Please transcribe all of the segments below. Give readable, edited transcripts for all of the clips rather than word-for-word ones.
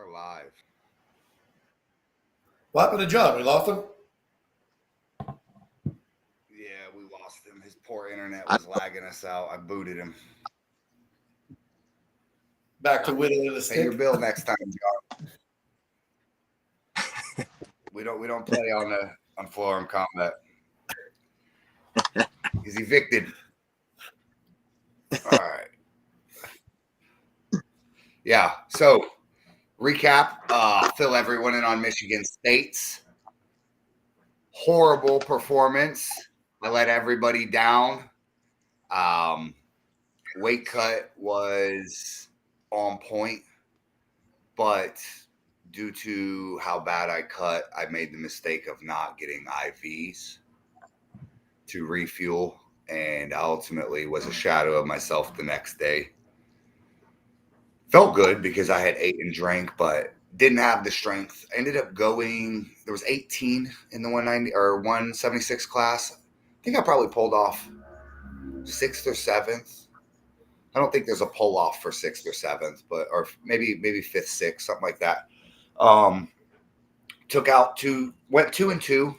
are live. What happened to John? We lost him? Yeah, we lost him. His poor internet was lagging us out. I booted him. Back to whittling the Pay stick. your bill next time, John. we don't play on FLO ARM COMBAT. He's evicted. All right. Yeah. So recap. Fill everyone in on Michigan State's horrible performance. I let everybody down. Weight cut was on point, but due to how bad I cut, I made the mistake of not getting IVs to refuel, and I ultimately was a shadow of myself the next day. Felt good because I had ate and drank, but didn't have the strength. I ended up going, there was 18 in the 190 or 176 class. I think I probably pulled off 6th or 7th. I don't think there's a pull off for 6th or 7th, but or maybe 5th, 6th, something like that. Took out went 2-2.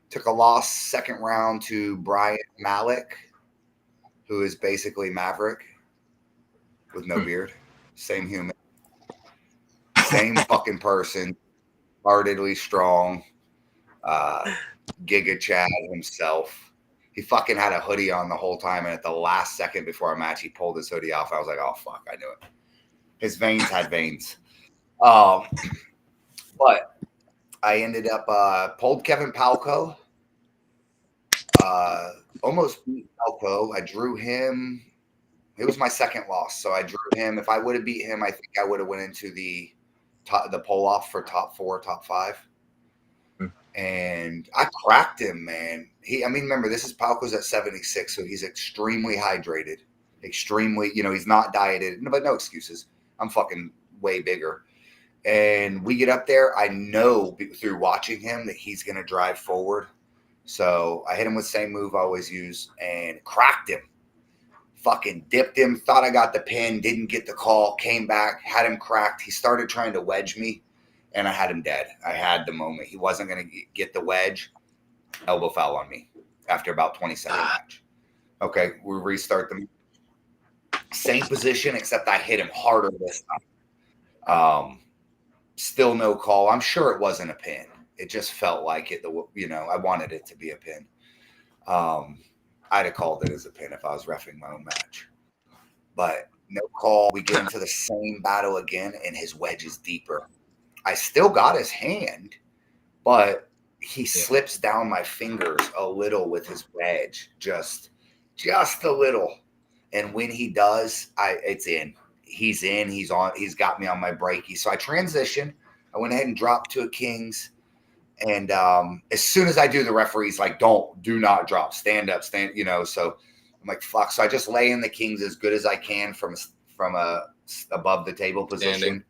Took a loss second round to Brian Malik, who is basically Maverick with no beard. Same human. Same fucking person. Heartedly strong. Giga Chad himself. He fucking had a hoodie on the whole time, and at the last second before our match, he pulled his hoodie off. I was like, oh, fuck, I knew it. His veins had veins. But I ended up pulled Kevin Palco. Almost beat Palco. I drew him. It was my second loss, so I drew him. If I would have beat him, I think I would have went into the pull off for top 4, top 5. And I cracked him, man. Remember, this is Palco's at 76, so he's extremely hydrated. Extremely, he's not dieted, but no excuses. I'm fucking way bigger. And we get up there. I know through watching him that he's going to drive forward. So I hit him with the same move I always use and cracked him. Fucking dipped him. Thought I got the pin. Didn't get the call. Came back. Had him cracked. He started trying to wedge me. And I had him dead. I had the moment. He wasn't going to get the wedge. Elbow foul on me after about 20-second match. Okay, we restart the same position, except I hit him harder this time. Still no call. I'm sure it wasn't a pin. It just felt like it. I wanted it to be a pin. I'd have called it as a pin if I was reffing my own match. But no call. We get into the same battle again, and his wedge is deeper. I still got his hand, but he slips down my fingers a little with his wedge, just a little. And when he does, it's in. He's in. He's on. He's got me on my breaky. So I transitioned. I went ahead and dropped to a kings. And as soon as I do, the referee's like, do not drop. Stand up, stand. So I'm like, fuck. So I just lay in the kings as good as I can from a above the table position. Standing.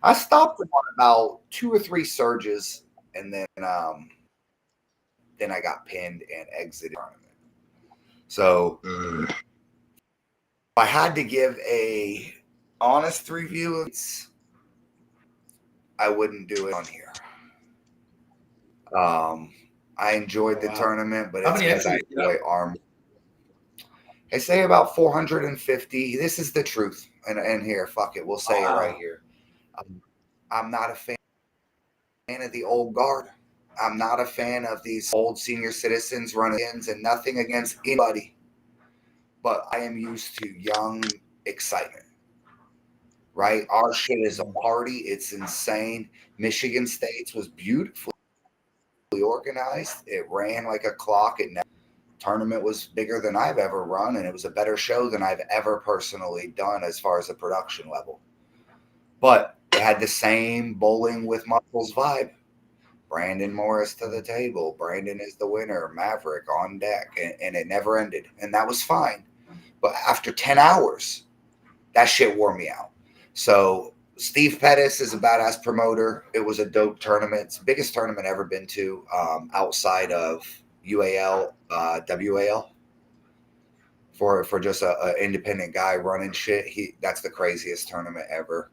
I stopped him on about 2 or 3 surges, and then I got pinned and exited the tournament. So if I had to give a honest review, I wouldn't do it on here. I enjoyed the tournament, but it's because I enjoy ARM. I say about 450. This is the truth, and here, fuck it, we'll say it right here. I'm not a fan of the old guard. I'm not a fan of these old senior citizens running ins, and nothing against anybody. But I am used to young excitement, right? Our shit is a party. It's insane. Michigan State's was beautifully organized. It ran like a clock. Tournament was bigger than I've ever run, and it was a better show than I've ever personally done as far as the production level. But it had the same bowling with muscles vibe. Brandon Morris to the table. Brandon is the winner. Maverick on deck. And it never ended. And that was fine. But after 10 hours, that shit wore me out. So Steve Pettis is a badass promoter. It was a dope tournament. It's the biggest tournament I've ever been to outside of UAL, WAL. For just an independent guy running shit. That's the craziest tournament ever.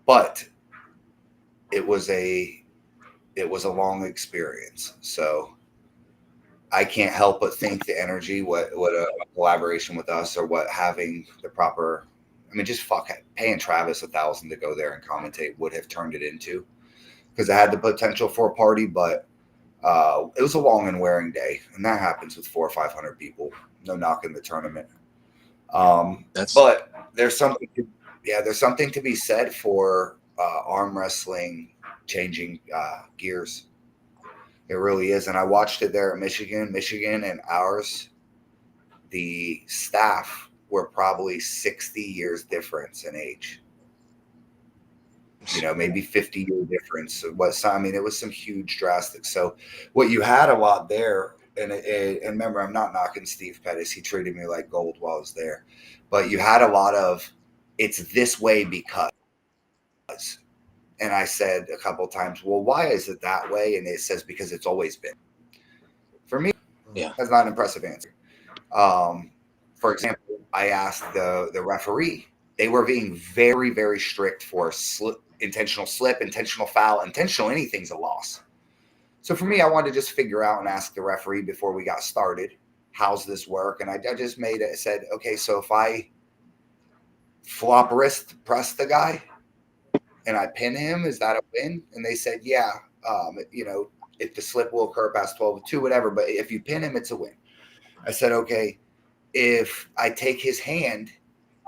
but it was a long experience. So I can't help but think the energy, what a collaboration with us, or what having the proper, I mean, just paying Travis $1,000 to go there and commentate would have turned it into, because it had the potential for a party, but it was a long and wearing day, and that happens with 400 or 500 people. No knocking the tournament. But there's something to be said for arm wrestling changing gears. It really is. And I watched it there at Michigan and ours, the staff were probably 60 years difference in age. You know, maybe 50-year difference. It was some huge drastic. So what you had a lot there, and remember, I'm not knocking Steve Pettis. He treated me like gold while I was there. But you had a lot of, it's this way because. And I said a couple of times, well, why is it that way? And it says, because it's always been. For me, that's not an impressive answer. For example, I asked the referee. They were being very, very strict for intentional slip, intentional foul, intentional anything's a loss. So for me, I wanted to just figure out and ask the referee before we got started, how's this work? And I just said, okay, so if I flop wrist press the guy and I pin him, is that a win? And they said, yeah, if the slip will occur past 12-2, whatever, but if you pin him, it's a win. I said, okay, if I take his hand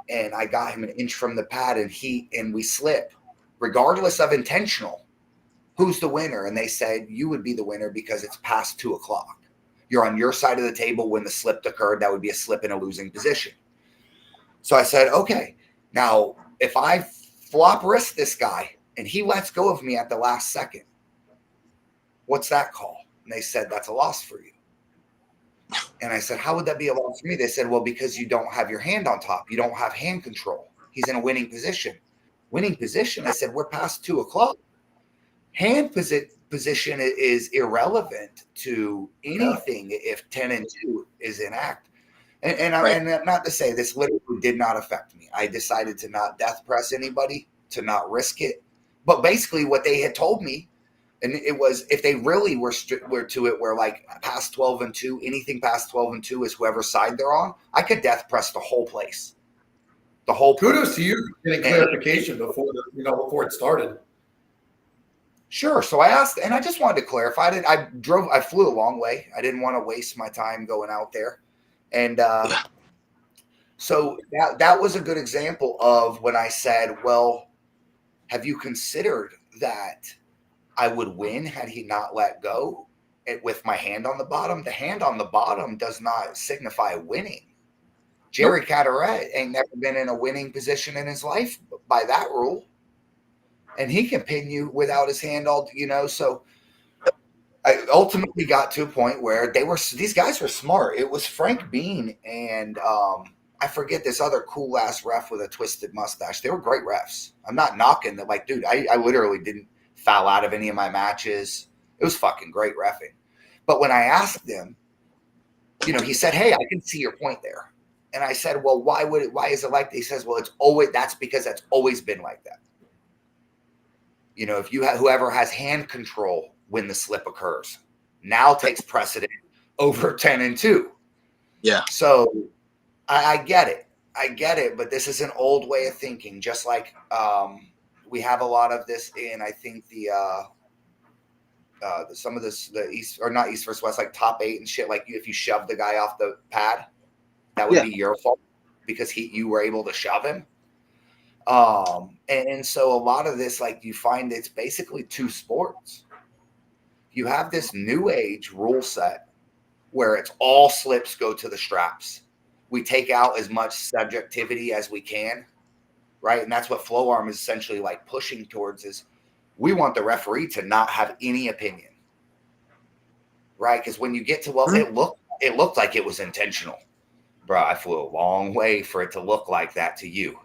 and I got him an inch from the pad and we slip, regardless of intentional, who's the winner? And they said, you would be the winner because it's past 2:00. You're on your side of the table when the slip occurred. That would be a slip in a losing position. So I said, okay, now if I flop wrist this guy and he lets go of me at the last second, what's that call? And they said, that's a loss for you. And I said, how would that be a loss for me? They said, well, because you don't have your hand on top. You don't have hand control. He's in a winning position. Winning position. I said, we're past 2:00. Hand position is irrelevant to anything if 10-2 is in act. And not to say this literally did not affect me. I decided to not death press anybody, to not risk it. But basically what they had told me, and it was, if they really were to it, where like past 12-2, anything past 12-2 is whoever side they're on, I could death press the whole place. The whole kudos to you for getting clarification before it started. Sure. So I asked, and I just wanted to clarify. I flew a long way. I didn't want to waste my time going out there. And so that was a good example of when I said, well, have you considered that I would win had he not let go with my hand on the bottom? The hand on the bottom does not signify winning. Jerry Caderet ain't never been in a winning position in his life by that rule. And he can pin you without his hand so I ultimately got to a point where these guys were smart. It was Frank Bean and I forget this other cool ass ref with a twisted mustache. They were great refs. I'm not knocking them. Like, dude, I literally didn't foul out of any of my matches. It was fucking great reffing. But when I asked him, he said, hey, I can see your point there. And I said, well, why is it like that? He says, well, that's because that's always been like that. If you have whoever has hand control when the slip occurs now takes precedent over 10-2. Yeah. So I get it. But this is an old way of thinking. Just like we have a lot of this in, I think some of this, the East, or not East versus West, like top 8 and shit. Like if you shove the guy off the pad, that would be your fault because you were able to shove him. And so a lot of this, like you find it's basically two sports. You have this new age rule set where it's all slips go to the straps. We take out as much subjectivity as we can, right? And that's what FLO ARM is essentially like pushing towards is we want the referee to not have any opinion, right? Because when you get to, it looked like it was intentional. Bro, I flew a long way for it to look like that to you.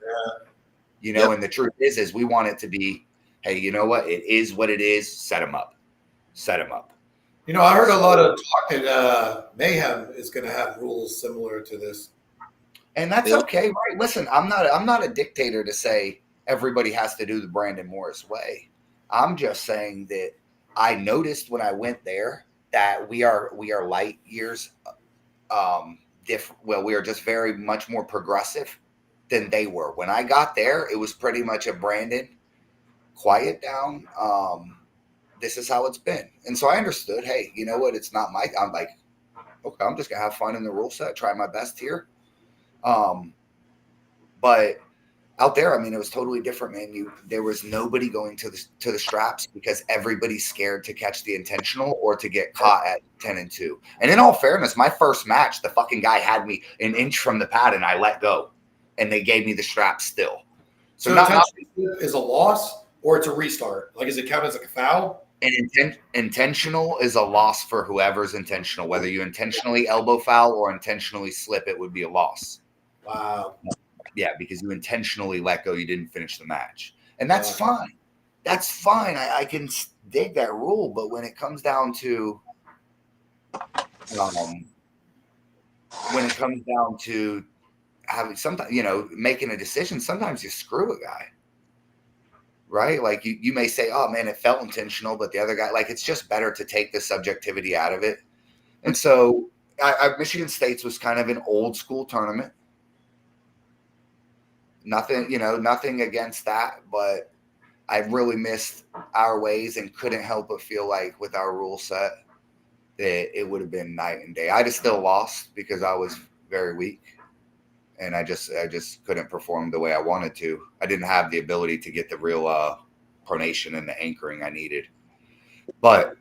Yeah. And the truth is we want it to be, hey, you know what? It is what it is. Set him up. I heard a lot of talk that Mayhem is going to have rules similar to this. And that's okay, right? Listen, I'm not a dictator to say everybody has to do the Brandon Morris way. I'm just saying that I noticed when I went there that we are light years different. Well, we are just very much more progressive than they were. When I got there, it was pretty much a Brandon, quiet down. This is how it's been. And so I understood, hey, you know what? It's not my, I'm like, okay, I'm just going to have fun in the rule set, try my best here. But out there, I mean, it was totally different, man. There was nobody going to the straps because everybody's scared to catch the intentional or to get caught at 10-2. And in all fairness, my first match, the fucking guy had me an inch from the pad and I let go, and they gave me the strap still. So not is a loss or it's a restart. Like, is it count as like a foul? Intentional is a loss for whoever's intentional. Whether you intentionally elbow foul or intentionally slip, it would be a loss. Wow. Yeah, because you intentionally let go, you didn't finish the match. And that's fine. That's fine. I can dig that rule. But when it comes down to having sometimes, making a decision, sometimes you screw a guy. Right? Like you may say, oh man, it felt intentional, but the other guy, like, it's just better to take the subjectivity out of it. And so Michigan State's was kind of an old school tournament. Nothing against that, but I really missed our ways and couldn't help but feel like with our rule set that it would have been night and day. I'd have still lost because I was very weak and I just couldn't perform the way I wanted to. I didn't have the ability to get the real pronation and the anchoring I needed, but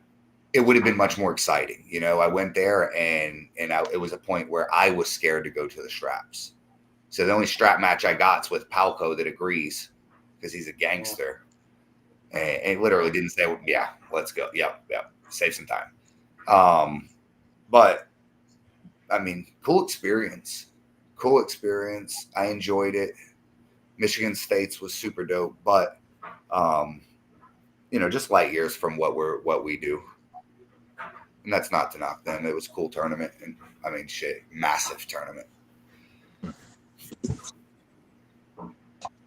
it would have been much more exciting. I went there and it was a point where I was scared to go to the straps. So the only strap match I got's with Palco that agrees because he's a gangster. And literally didn't say, yeah, let's go. Yep. Save some time. But I mean, cool experience. I enjoyed it. Michigan State's was super dope, but just light years from what we do. And that's not to knock them. It was a cool tournament. And I mean, shit, massive tournament.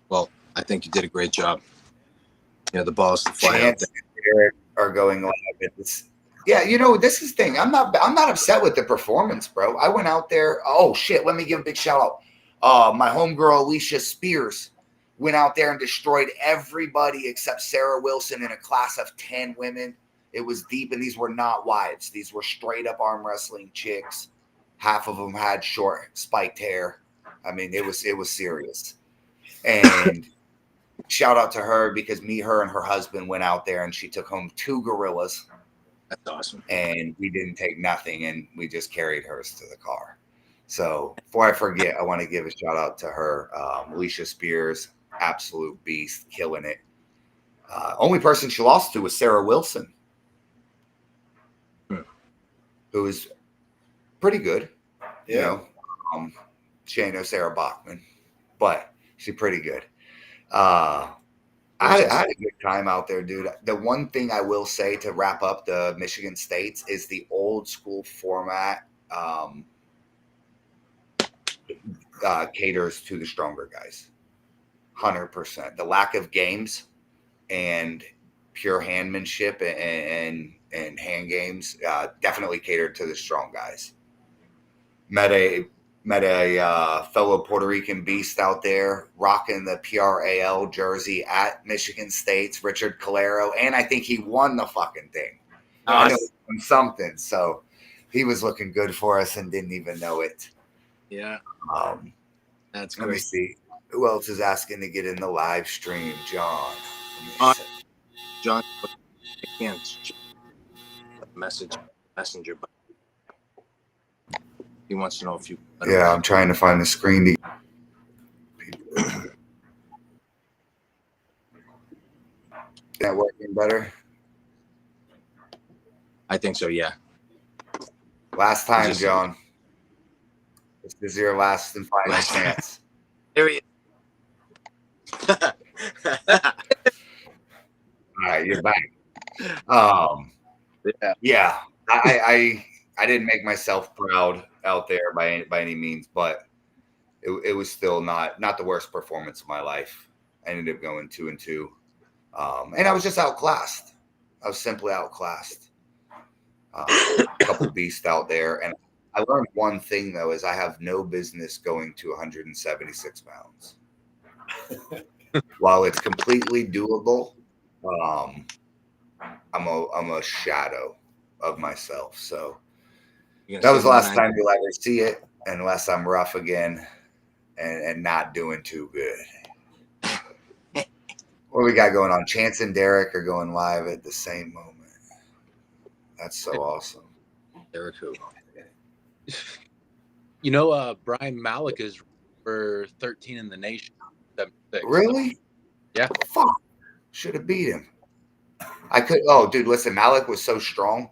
Well, I think you did a great job. The balls to fly out there are going live. Yeah, this is the thing. I'm not upset with the performance, bro. I went out there. Oh shit! Let me give a big shout out. My homegirl Alicia Spears went out there and destroyed everybody except Sarah Wilson in a class of 10 women. It was deep, and these were not wives. These were straight up arm wrestling chicks. Half of them had short spiked hair. I mean, it was serious. And shout out to her because her and her husband went out there and she took home 2 gorillas. That's awesome. And we didn't take nothing, and we just carried hers to the car. So before I forget, I want to give a shout out to her, Alicia Spears, absolute beast, killing it. Only person she lost to was Sarah Wilson, who is pretty good. Yeah. She ain't no Sarah Bachman, but she's pretty good. I had a good time out there, dude. The one thing I will say to wrap up the Michigan States is the old school format caters to the stronger guys. 100%. The lack of games and pure handmanship and hand games definitely catered to the strong guys. Met a fellow Puerto Rican beast out there rocking the PRAL jersey at Michigan State's, Richard Calero, and I think he won the fucking thing. I know he won something, so he was looking good for us and didn't even know it. Yeah, that's great. Let me see who else is asking to get in the live stream. John, I can't messenger, but he wants to know if you. Yeah, I'm trying to find the screen. That working better? I think so. Yeah. Last time, John. This is your last and final chance. Here he is. All right, you're back. Yeah. I didn't make myself proud out there by any means, but it was still not the worst performance of my life. I ended up going 2-2. And I was just outclassed. I was simply outclassed. A couple beasts out there. And I learned one thing, though, is I have no business going to 176 pounds. While it's completely doable, I'm a shadow of myself. So that was the last time you'll ever see it, unless I'm rough again and not doing too good. What we got going on? Chance and Derek are going live at the same moment. That's so awesome. Derek who? You know, Brian Malik is for 13 in the nation. 76, really? So, yeah. Fuck. Should have beat him. I could. Oh, dude, listen. Malik was so strong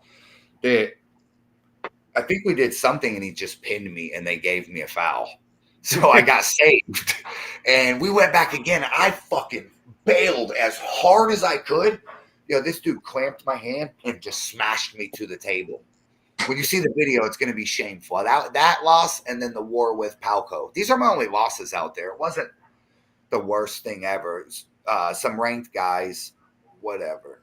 that I think we did something and he just pinned me and they gave me a foul. So I got saved. And we went back again. I fucking bailed as hard as I could. This dude clamped my hand and just smashed me to the table. When you see the video, it's going to be shameful. That loss and then the war with Palco. These are my only losses out there. It wasn't the worst thing ever. Some ranked guys, whatever.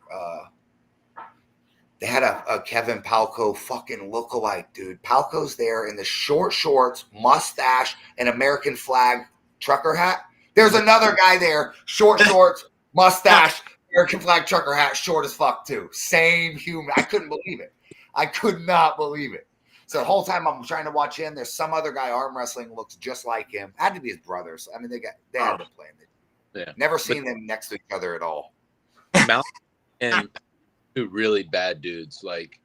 They had a Kevin Palco fucking lookalike, dude. Palco's there in the short shorts, mustache, and American flag trucker hat. There's another guy there, short shorts, mustache, American flag trucker hat, short as fuck too. Same human. I couldn't believe it. I could not believe it. So the whole time I'm trying to watch him, there's some other guy arm wrestling looks just like him. Had to be his brothers. I mean, they had to play him. Yeah. Never seen them next to each other at all. Malik and two really bad dudes. Like,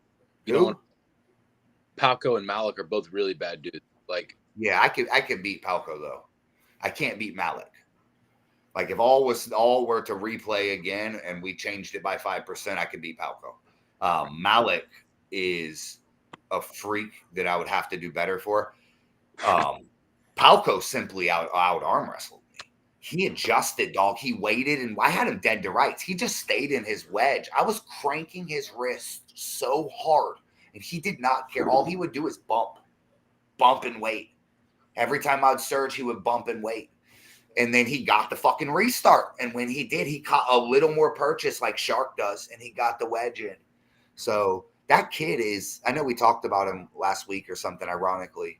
Palco and Malik are both really bad dudes. Like, yeah, I could beat Palco though. I can't beat Malik. Like, if all were to replay again and we changed it by 5%, I could beat Palco. Malik is a freak that I would have to do better for. Palco simply out arm wrestled me. He adjusted, dog. He waited, and I had him dead to rights. He just stayed in his wedge. I was cranking his wrist so hard, and he did not care. All he would do is bump and wait. Every time I'd surge, he would bump and wait. And then he got the fucking restart. And when he did, he caught a little more purchase like Shark does, and he got the wedge in. So that kid is, I know we talked about him last week or something, ironically,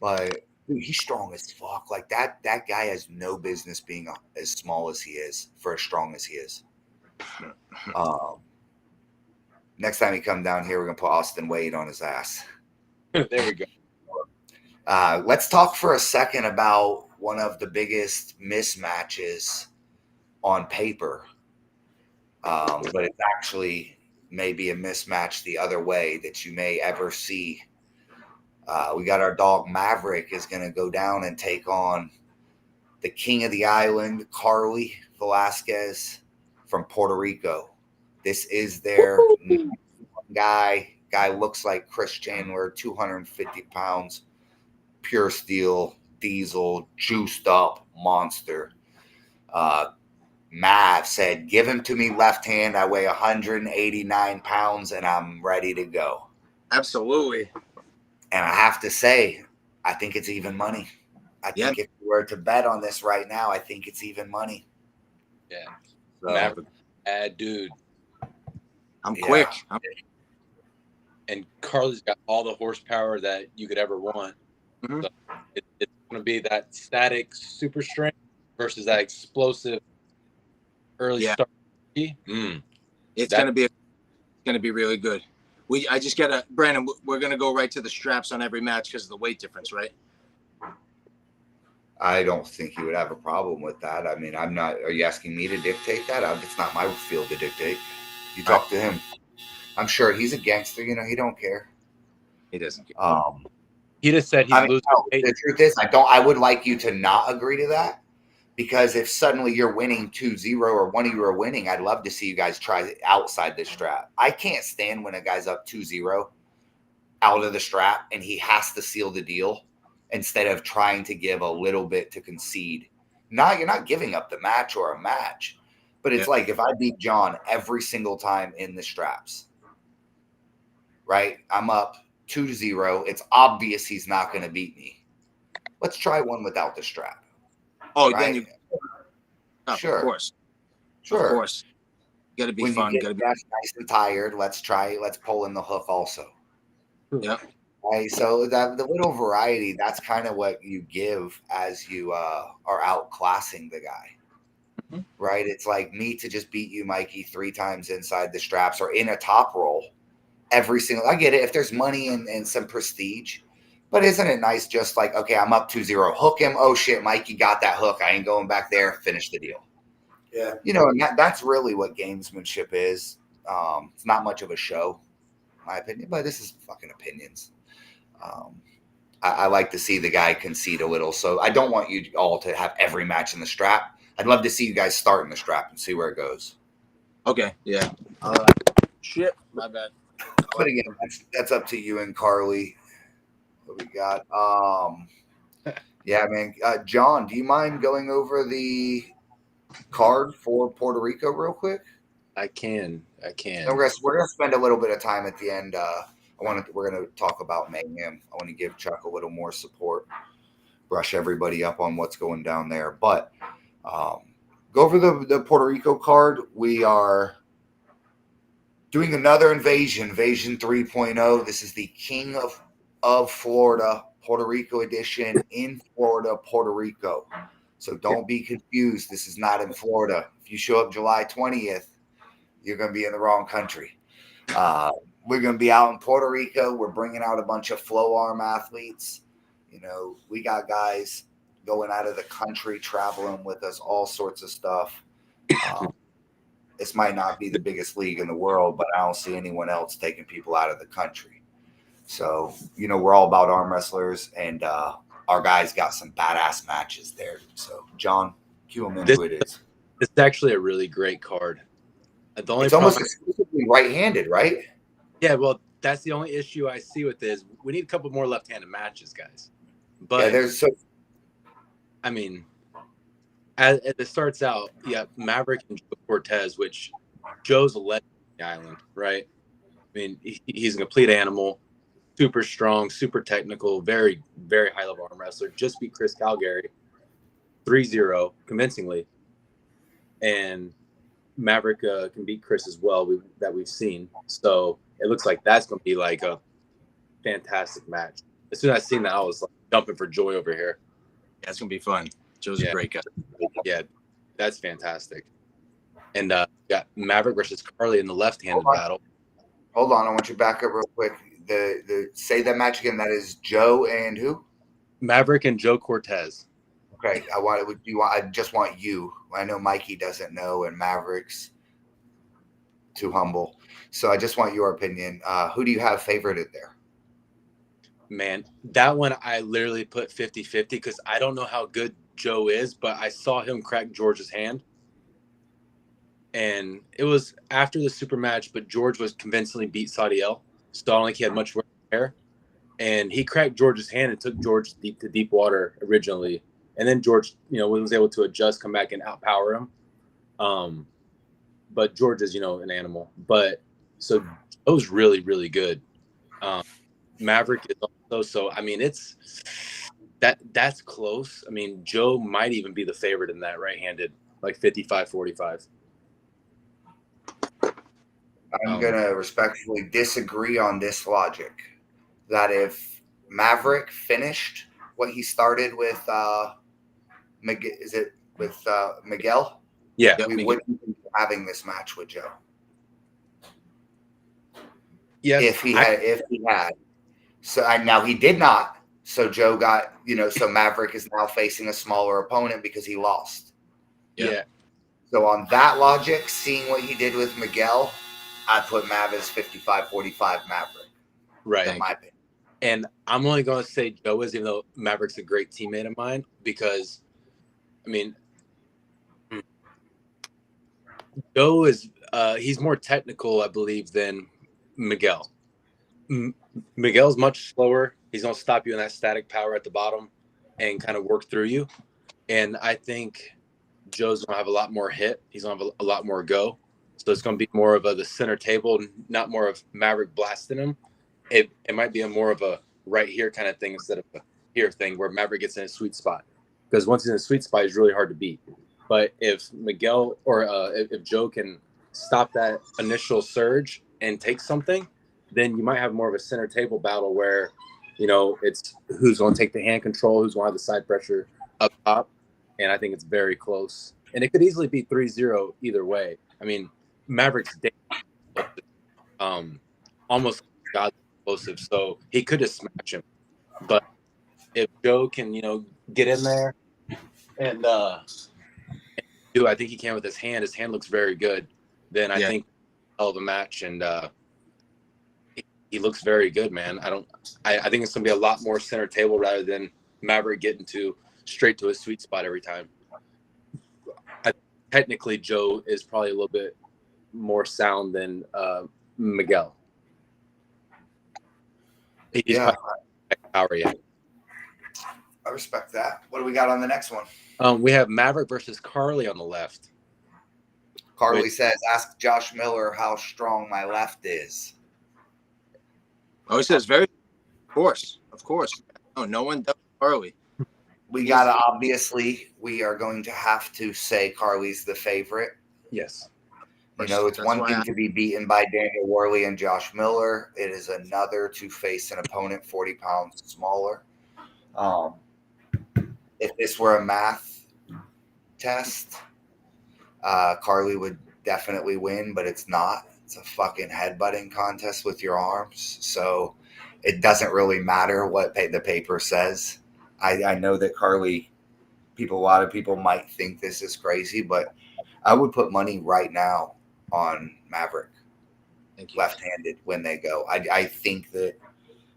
but dude, he's strong as fuck. Like that guy has no business being as small as he is for as strong as he is. Next time he come down here, we're going to put Austin Wade on his ass. there we go. Let's talk for a second about one of the biggest mismatches on paper. But it's actually maybe a mismatch the other way that you may ever see. We got our dog Maverick is going to go down and take on the king of the island, Carly Velasquez from Puerto Rico. This is their guy. Guy looks like Chris Chandler, 250 pounds, pure steel, diesel, juiced up monster. Mav said, give him to me left hand. I weigh 189 pounds and I'm ready to go. Absolutely. And I have to say, I think it's even money. I think if we were to bet on this right now, I think it's even money. Yeah. So, Maverick, bad dude. I'm quick. And Carly's got all the horsepower that you could ever want. Mm-hmm. So it's going to be that static super strength versus that explosive early start. It's going to be really good. I just got Brandon, we're going to go right to the straps on every match because of the weight difference, right? I don't think he would have a problem with that. I mean, I'm not. Are you asking me to dictate that? It's not my field to dictate. You talk to him. I'm sure he's a gangster. He don't care. He doesn't care. He just said he's losing. The truth is, I would like you to not agree to that, because if suddenly you're winning 2-0 or one of you are winning, I'd love to see you guys try outside the strap. I can't stand when a guy's up 2-0 out of the strap and he has to seal the deal instead of trying to give a little bit to concede. No, you're not giving up the match or a match, but it's like if I beat John every single time in the straps, right? I'm up 2-0. It's obvious he's not going to beat me. Let's try one without the strap. Oh, right? then Sure. Of course. Sure. Of course. Got to be When fun. you Got to get be. nice and tired, let's pull in the hook also. Yeah. Right. So that the little variety, that's kind of what you give as you are outclassing the guy. Mhm. Right. It's like me to just beat you, Mikey, 3 times inside the straps or in a top roll every single. I get it if there's money and some prestige. But isn't it nice just like, okay, I'm up 2-0, hook him. Oh shit, Mikey got that hook. I ain't going back there. Finish the deal. Yeah. You know, and that's really what gamesmanship is. It's not much of a show, in my opinion, but this is fucking opinions. I like to see the guy concede a little. So I don't want you all to have every match in the strap. I'd love to see you guys start in the strap and see where it goes. Okay. Yeah. Shit. My bad. But again, that's up to you and Carly. What we got? Yeah, man. John, do you mind going over the card for Puerto Rico real quick? I can. And we're gonna spend a little bit of time at the end. We're gonna talk about Mayhem. I want to give Chuck a little more support, brush everybody up on what's going down there. But go over the Puerto Rico card. We are doing another Invasion 3.0. This is the King of Florida, Puerto Rico edition in Florida, Puerto Rico. So don't be confused. This is not in Florida. If you show up July 20th, you're going to be in the wrong country. We're going to be out in Puerto Rico. We're bringing out a bunch of FLO ARM athletes. You know, we got guys going out of the country, traveling with us, all sorts of stuff. This might not be the biggest league in the world, but I don't see anyone else taking people out of the country. So, you know, we're all about arm wrestlers, and our guys got some badass matches there. So, John, cue them in who it is. It's actually a really great card. The only It's almost exclusively right-handed, right? Yeah, well, that's the only issue I see with this. We need a couple more left-handed matches, guys. But yeah, I mean, as it starts out, yeah, Maverick and Joe Cortez, which Joe's a legend on the island, right? I mean, he's a complete animal, super strong, super technical, very, very high-level arm wrestler. Just beat Chris Calgary 3-0 convincingly. And Maverick can beat Chris as well, that we've seen. So it looks like that's going to be like a fantastic match. As soon as I seen that, I was like jumping for joy over here. Yeah, it's going to be fun. Joe's a great guy. Yeah, that's fantastic. And got Maverick versus Carly in the left-handed battle. Hold on, I want you to back up real quick. Say that match again. That is Joe and who? Maverick and Joe Cortez. Okay, I just want you. I know Mikey doesn't know, and Maverick's too humble. So I just want your opinion. Who do you have favorited there? Man, that one I literally put 50-50 because I don't know how good Joe is, but I saw him crack George's hand. And it was after the super match, but George was convincingly beat Sadiel. So I don't think he had much hair. And he cracked George's hand and took George deep to deep water originally. And then George, was able to adjust, come back and outpower him. But George is, an animal. But so Joe's really, really good. Maverick is also, so I mean, that's close. I mean, Joe might even be the favorite in that right-handed, like 55-45. I'm going to respectfully disagree on this logic. That if Maverick finished what he started with Miguel? Yeah. We wouldn't be having this match with Joe. Yes. If he had. So now he did not. So Joe got, so Maverick is now facing a smaller opponent because he lost. Yeah. So on that logic, seeing what he did with Miguel, I put Mav as 55-45 Maverick. Right. In my opinion. And I'm only going to say Joe is, even though Maverick's a great teammate of mine, because, I mean, Joe is, he's more technical, I believe, than Miguel. Miguel's much slower. He's going to stop you in that static power at the bottom and kind of work through you. And I think Joe's going to have a lot more hit. He's going to have a lot more go. So it's going to be more of the center table, not more of Maverick blasting him. It might be more of a right here kind of thing instead of a here thing where Maverick gets in a sweet spot. Because once he's in a sweet spot, he's really hard to beat. But if Miguel or if Joe can stop that initial surge and take something, then you might have more of a center table battle where, it's who's going to take the hand control, who's going to have the side pressure up top. And I think it's very close. And it could easily be 3-0 either way. I mean, Maverick's almost god explosive, so he could just smash him. But if Joe can, get in there and I think he can with his hand. His hand looks very good. Then I think hell of a match, and he looks very good, man. I think it's gonna be a lot more center table rather than Maverick getting straight to his sweet spot every time. Technically, Joe is probably a little bit more sound than Miguel. He's probably power yet. I respect that. What do we got on the next one? We have Maverick versus Carly on the left. Carly says, ask Josh Miller how strong my left is. Oh, he says very, of course. No one does Carly. We gotta, obviously, we are going to have to say Carly's the favorite. Yes. It's one thing to be beaten by Daniel Worley and Josh Miller. It is another to face an opponent 40 pounds smaller. If this were a math test, Carly would definitely win, but it's not. It's a fucking headbutting contest with your arms. So it doesn't really matter what the paper says. I know that Carly, a lot of people might think this is crazy, but I would put money right now on Maverick left-handed when they go. I think that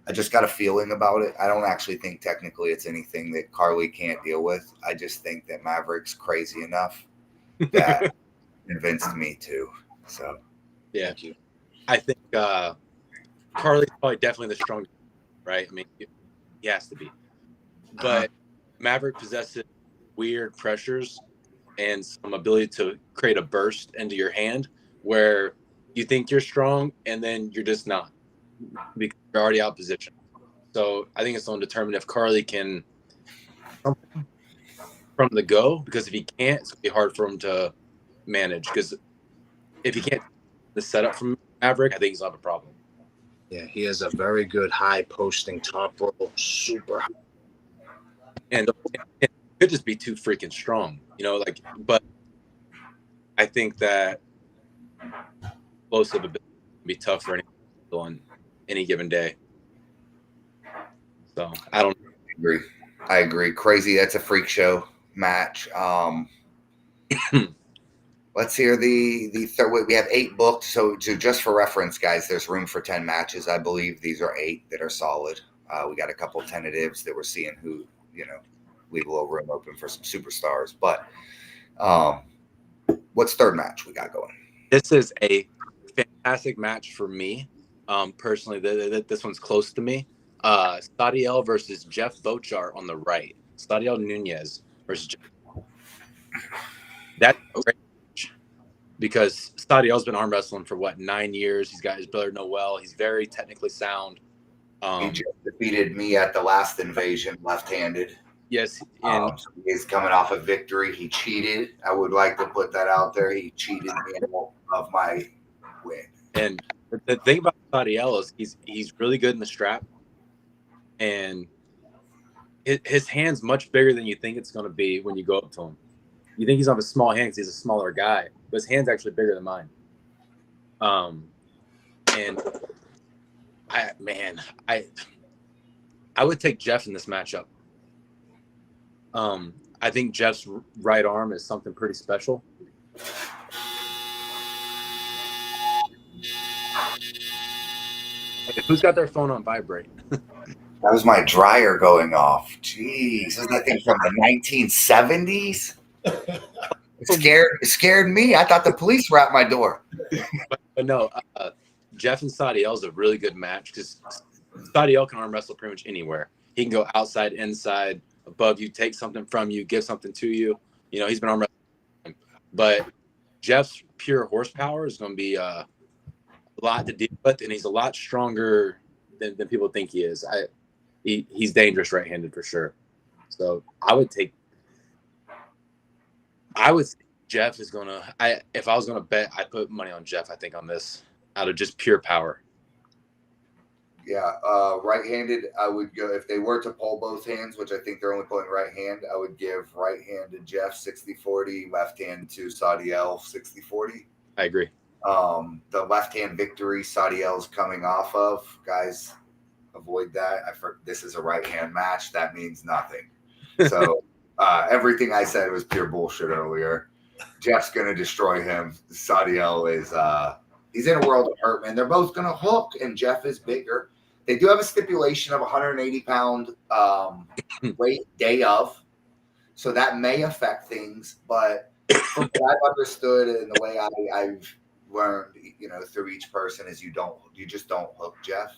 I just got a feeling about it. I don't actually think technically it's anything that Carly can't deal with. I just think that Maverick's crazy enough that convinced me to. So, yeah, I think Carly's probably definitely the strongest, right? I mean, he has to be. But Maverick possesses weird pressures and some ability to create a burst into your hand where you think you're strong and then you're just not because you're already out of position. So I think it's going to determine if Carly can from the go, because if he can't, it's going to be hard for him to manage. Because if he can't the setup from Maverick, I think he's going to have a problem. Yeah, he has a very good high posting top roll, super high. And it could just be too freaking strong, but I think that explosive ability would be tough for anyone on any given day. So I don't I agree. Crazy. That's a freak show match. Let's hear the third. We have 8 booked. So just for reference, guys, there's room for 10 matches. I believe these are 8 that are solid. We got a couple tentatives that we're seeing who, leave a little room open for some superstars. But what's third match we got going? This is a fantastic match for me. Personally, this one's close to me. Stadiel versus Jeff Bochar on the right. Stadiel Nunez versus Jeff. That's a great match because Stadiel's been arm wrestling for 9 years. He's got his brother Noel. He's very technically sound. He just defeated me at the last invasion left-handed. Yes. So he's coming off a victory. He cheated. I would like to put that out there. He cheated me of my win. And the thing about Stadiel is he's really good in the strap. And his hand's much bigger than you think it's going to be when you go up to him. You think he's on a small hand because he's a smaller guy, but his hand's actually bigger than mine. And I would take Jeff in this matchup. I think Jeff's right arm is something pretty special. Who's got their phone on vibrate? That was my dryer going off. Jeez, isn't that thing from the 1970s? It scared me. I thought the police were at my door. But no, Jeff and Stadiel is a really good match because Stadiel can arm wrestle pretty much anywhere. He can go outside, inside, above you, take something from you, give something to you. He's been arm wrestling. But Jeff's pure horsepower is going to be a lot to deal with, and he's a lot stronger than people think he is. He's dangerous right-handed for sure. So I would take I would say Jeff is gonna. If I was gonna bet, I'd put money on Jeff. I think on this out of just pure power. Yeah, right-handed. I would go if they were to pull both hands, which I think they're only pulling right hand. I would give right hand to Jeff 60-40, left hand to Sadiel 60-40. I agree. The left hand victory Sadiel's coming off of, guys, avoid that. This is a right hand match. That means nothing. So everything I said was pure bullshit earlier. Jeff's gonna destroy him. Sadiel is he's in a world of hurt, man. They're both gonna hook, and Jeff is bigger. They do have a stipulation of 180-pound weight day of, so that may affect things. But from what I've understood and the way I've learned, through each person is you just don't hook Jeff.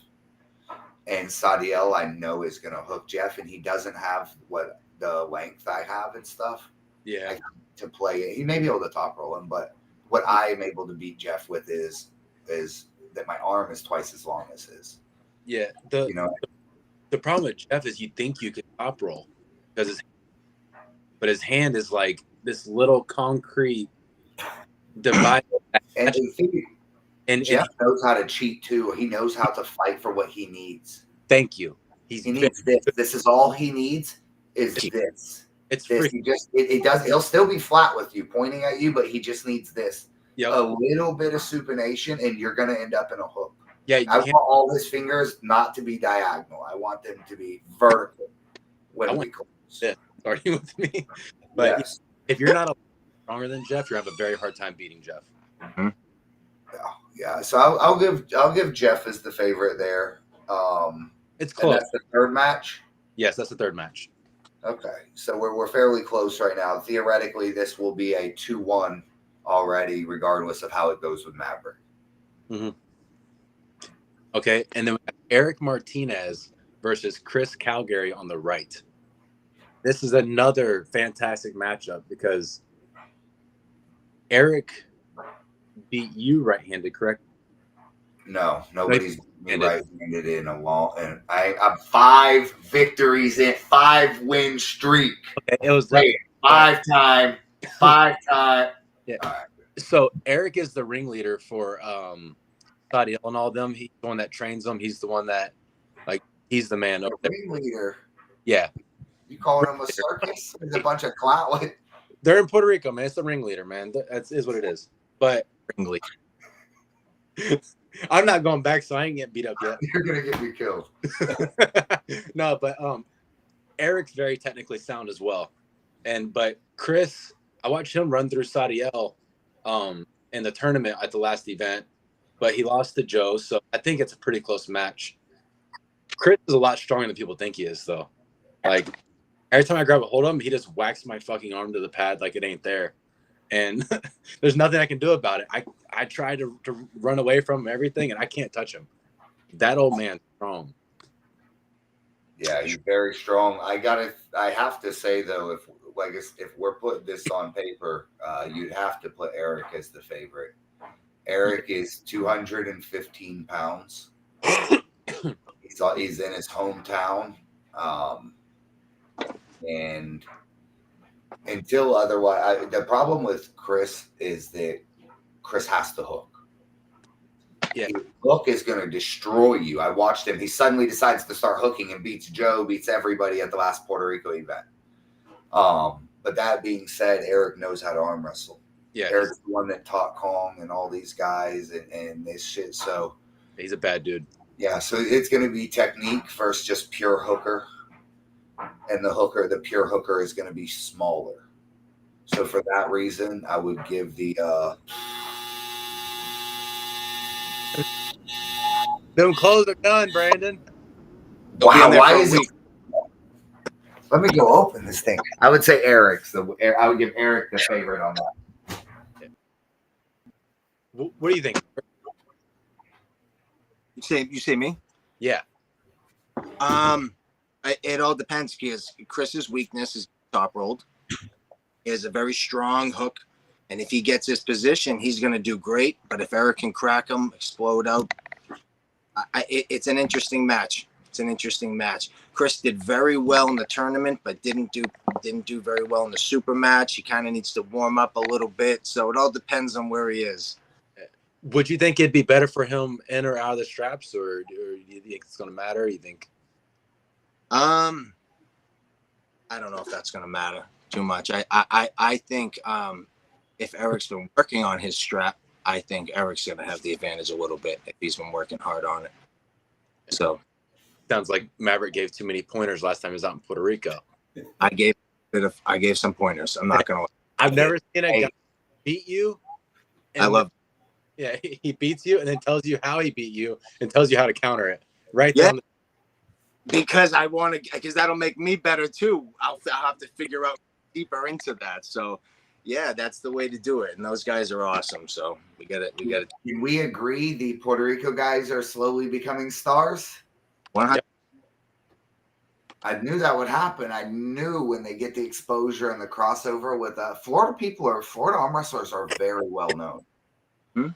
And Sadiel, I know, is gonna hook Jeff, and he doesn't have what the length I have and stuff. Yeah. To play it, he may be able to top roll him, but what I am able to beat Jeff with is that my arm is twice as long as his. Yeah. The problem with Jeff is you think you can top roll because his hand is like this little concrete device. And Jeff knows how to cheat too. He knows how to fight for what he needs. Thank you. He needs this. This is all he needs is this. It's this. He'll still be flat with you, pointing at you, but he just needs this. Yep. A little bit of supination, and you're gonna end up in a hook. Yeah, I want all his fingers not to be diagonal. I want them to be vertical when we close. Starting with me, but yes. If you're not stronger than Jeff, you have a very hard time beating Jeff. Mm-hmm. Yeah. So I'll give Jeff as the favorite there. It's close. That's the third match. Yes, that's the third match. Okay, so we're fairly close right now. Theoretically, this will be a 2-1 already, regardless of how it goes with Maverick. Mm-hmm. Okay, and then we have Eric Martinez versus Chris Calgary on the right. This is another fantastic matchup because Eric beat you right-handed, correct? No, nobody's right-handed in a long. And I'm 5 victories in 5-win streak. Okay, it was five time. Yeah. All right. So Eric is the ringleader for Sadiel and all them. He's the one that trains them. He's the one that, he's the man over there. Ringleader. Yeah. You calling him a circus? There's a bunch of clown. They're in Puerto Rico, man. It's the ringleader, man. That is what it is. But ringleader. I'm not going back, so I ain't getting beat up yet. You're gonna get me killed. No, but Eric's very technically sound as well. But Chris, I watched him run through Sadiel in the tournament at the last event, but he lost to Joe, so I think it's a pretty close match. Chris is a lot stronger than people think he is, though. Every time I grab a hold of him, he just whacks my fucking arm to the pad like it ain't there. And there's nothing I can do about it. I try to run away from everything, and I can't touch him. That old man's strong. Yeah, he's very strong. I have to say though, if we're putting this on paper, you'd have to put Eric as the favorite. Eric is 215 pounds. He's in his hometown, and until otherwise, the problem with Chris is that Chris has to hook. Yeah, hook is going to destroy you. I watched him. He suddenly decides to start hooking and beats Joe, beats everybody at the last Puerto Rico event. But that being said, Eric knows how to arm wrestle. Yeah, Eric's the one that taught Kong and all these guys and this shit. So he's a bad dude. Yeah, so it's going to be technique versus just pure hooker. And the pure hooker is going to be smaller. So for that reason, I would give the them clothes are done, Brandon. Wow, why is it? Let me go open this thing. I would say Eric's. I would give Eric the favorite on that. What do you think? You say me? Yeah. It all depends because Chris's weakness is top rolled. He has a very strong hook, and if he gets his position, he's going to do great. But if Eric can crack him, explode out, it's an interesting match. It's an interesting match. Chris did very well in the tournament, but didn't do very well in the super match. He kind of needs to warm up a little bit. So it all depends on where he is. Would you think it'd be better for him in or out of the straps, or do you think it's going to matter? You think? I don't know if that's going to matter too much. I think if Eric's been working on his strap, I think Eric's going to have the advantage a little bit if he's been working hard on it. So sounds like Maverick gave too many pointers last time he was out in Puerto Rico. I gave some pointers. I'm not going to. I've never seen a guy beat you. I love. Yeah, he beats you and then tells you how he beat you and tells you how to counter it. Right. Yeah. Because I want to, because that'll make me better too. I'll have to figure out deeper into that. So, yeah, that's the way to do it. And those guys are awesome. So we got it. Can we agree the Puerto Rico guys are slowly becoming stars? 100. I knew that would happen. I knew when they get the exposure and the crossover with Florida arm wrestlers are very well known.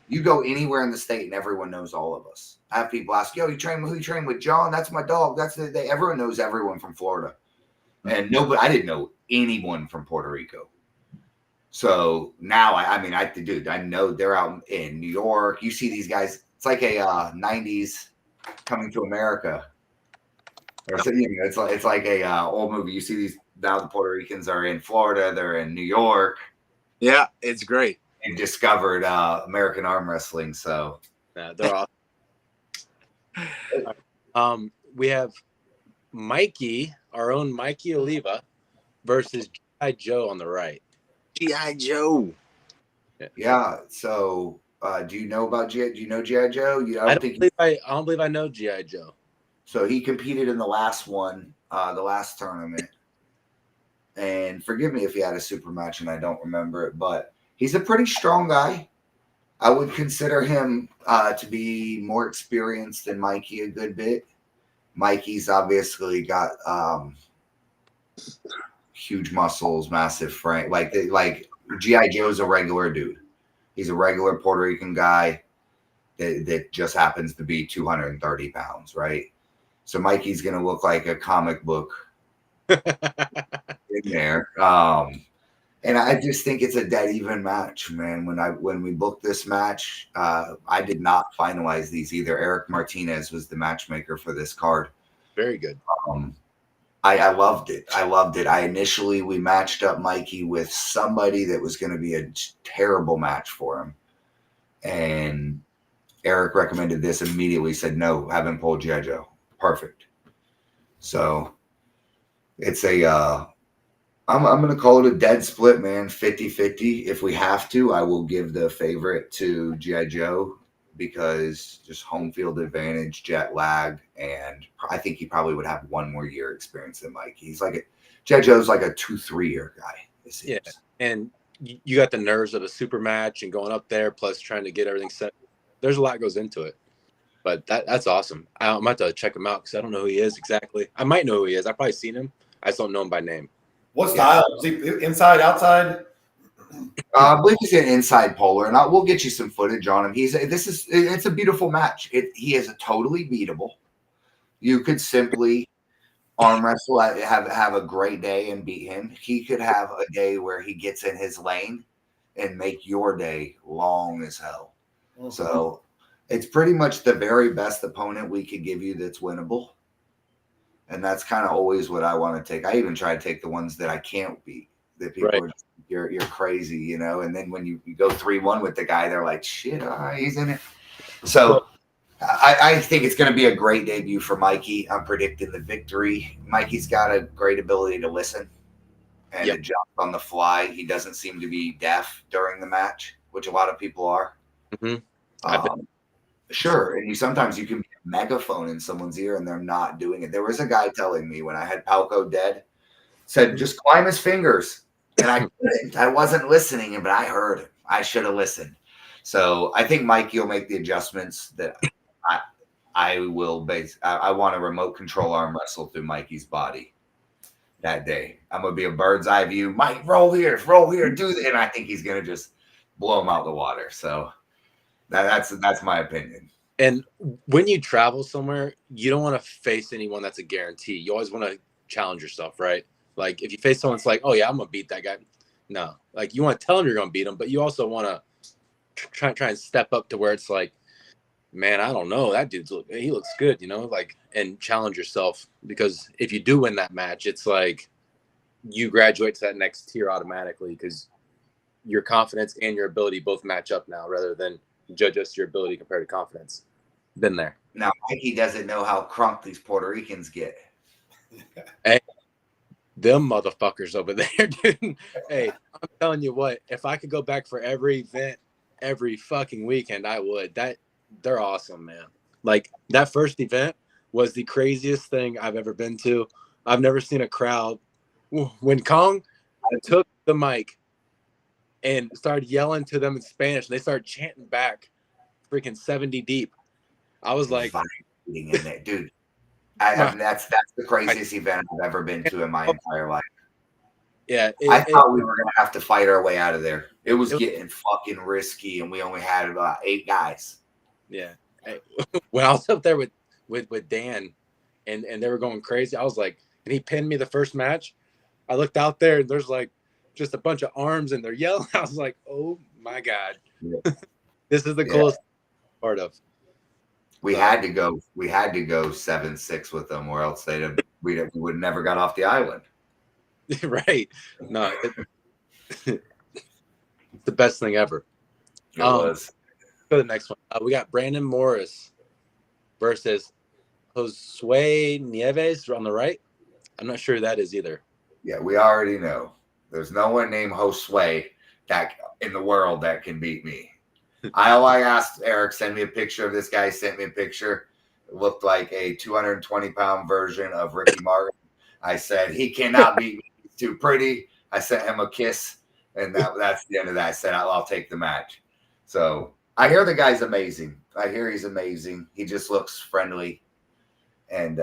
You go anywhere in the state and everyone knows all of us. I have people ask, yo, who you train with? John, that's my dog. Everyone knows everyone from Florida. And I didn't know anyone from Puerto Rico. So now, I know they're out in New York. You see these guys. It's like a 90s Coming to America. Or it's like a old movie. You see these, now the Puerto Ricans are in Florida. They're in New York. Yeah, it's great. And discovered American arm wrestling. So yeah, they're awesome. We have Mikey, our own Mikey Oliva, versus G.I. Joe on the right. G.I. Joe. Yeah. So, do you know about G.I. Joe? I don't believe I know G.I. Joe. So he competed in the last one, the last tournament. And forgive me if he had a super match and I don't remember it, but he's a pretty strong guy. I would consider him to be more experienced than Mikey a good bit. Mikey's obviously got huge muscles, massive frame. Like G.I. Joe's a regular dude. He's a regular Puerto Rican guy that just happens to be 230 pounds, right? So Mikey's going to look like a comic book in there. And I just think it's a dead even match, man. When we booked this match, I did not finalize these either. Eric Martinez was the matchmaker for this card. Very good. I loved it. We matched up Mikey with somebody that was going to be a terrible match for him. And Eric recommended this immediately, said, no, have him pull G.I. Joe. Perfect. So it's I'm going to call it a dead split, man. 50-50. If we have to, I will give the favorite to G.I. Joe because just home field advantage, jet lag, and I think he probably would have one more year experience than Mike. He's like G.I. Joe's like a 2-3 year guy. Yeah, and you got the nerves of a super match and going up there, plus trying to get everything set. There's a lot goes into it. But that's awesome. I might have to check him out because I don't know who he is exactly. I might know who he is. I've probably seen him. I just don't know him by name. What style? Is he inside, outside? I believe he's an inside polar, and we'll get you some footage on him. It's a beautiful match. He is totally beatable. You could simply arm wrestle, have a great day and beat him. He could have a day where he gets in his lane and make your day long as hell. Mm-hmm. So it's pretty much the very best opponent we could give you that's winnable. And that's kind of always what I want to take. I even try to take the ones that I can't beat. That people are just, you're crazy, you know. And then when you go 3-1 with the guy, they're like, shit, he's in it. So I think it's going to be a great debut for Mikey. I'm predicting the victory. Mikey's got a great ability to listen and to jump on the fly. He doesn't seem to be deaf during the match, which a lot of people are. Mm-hmm. Sure. And sometimes you can be a megaphone in someone's ear and they're not doing it. There was a guy telling me when I had Palco dead, said, just climb his fingers. And I couldn't. I wasn't listening, but I heard him. I should have listened. So I think Mikey will make the adjustments that I will base. I want a remote control arm wrestle through Mikey's body that day. I'm going to be a bird's eye view. Mike, roll here, do that. And I think he's going to just blow him out the water. So that's my opinion. And when you travel somewhere, you don't want to face anyone that's a guarantee. You always want to challenge yourself, right? Like if you face someone, it's like, oh yeah, I'm gonna beat that guy. No, like you want to tell them you're gonna beat him, but you also want to try and step up to where it's like, man, I don't know, that he looks good, like, and challenge yourself, because if you do win that match, it's like you graduate to that next tier automatically because your confidence and your ability both match up now, rather than judge just your ability compared to confidence. Been there. Now, Mikey doesn't know how crunk these Puerto Ricans get. Hey, them motherfuckers over there, dude. Hey, I'm telling you what, if I could go back for every event, every fucking weekend, I would. They're awesome, man. Like that first event was the craziest thing I've ever been to. I've never seen a crowd. When Kong took the mic and started yelling to them in Spanish, and they started chanting back, freaking 70 deep. I was like, in there, dude. That's the craziest event I've ever been to in my entire life. Yeah, I thought we were gonna have to fight our way out of there. It was getting fucking risky, and we only had about 8 guys. Yeah. When I was up there with Dan, and they were going crazy, I was like, and he pinned me the first match. I looked out there, and there's like just a bunch of arms, and they're yelling. I was like, oh my god, this is the coolest part of. We had to go 7-6 with them, or else we would never got off the island. Right? No, it's the best thing ever. It was. For the next one, we got Brandon Morris versus Josue Nieves on the right. I'm not sure who that is either. Yeah, we already know. There's no one named Josue that in the world that can beat me. I asked Eric, send me a picture of this guy. Sent me a picture. It looked like a 220-pound version of Ricky Martin. I said, he cannot beat me. He's too pretty. I sent him a kiss, and that's the end of that. I said, I'll take the match. So I hear the guy's amazing. I hear he's amazing. He just looks friendly. And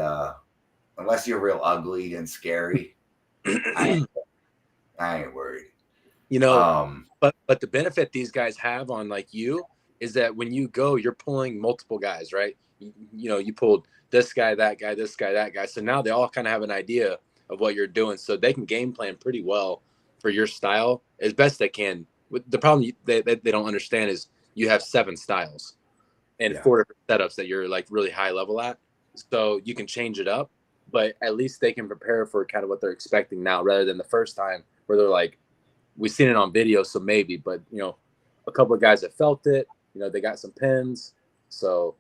unless you're real ugly and scary, I ain't worried. But the benefit these guys have on like you is that when you go, you're pulling multiple guys, right? You pulled this guy, that guy, this guy, that guy. So now they all kind of have an idea of what you're doing, so they can game plan pretty well for your style as best they can. The problem they don't understand is you have 7 styles and 4 different setups that you're like really high level at. So you can change it up, but at least they can prepare for kind of what they're expecting now, rather than the first time where they're like, we've seen it on video, so maybe, but a couple of guys have felt it. They got some pins. So,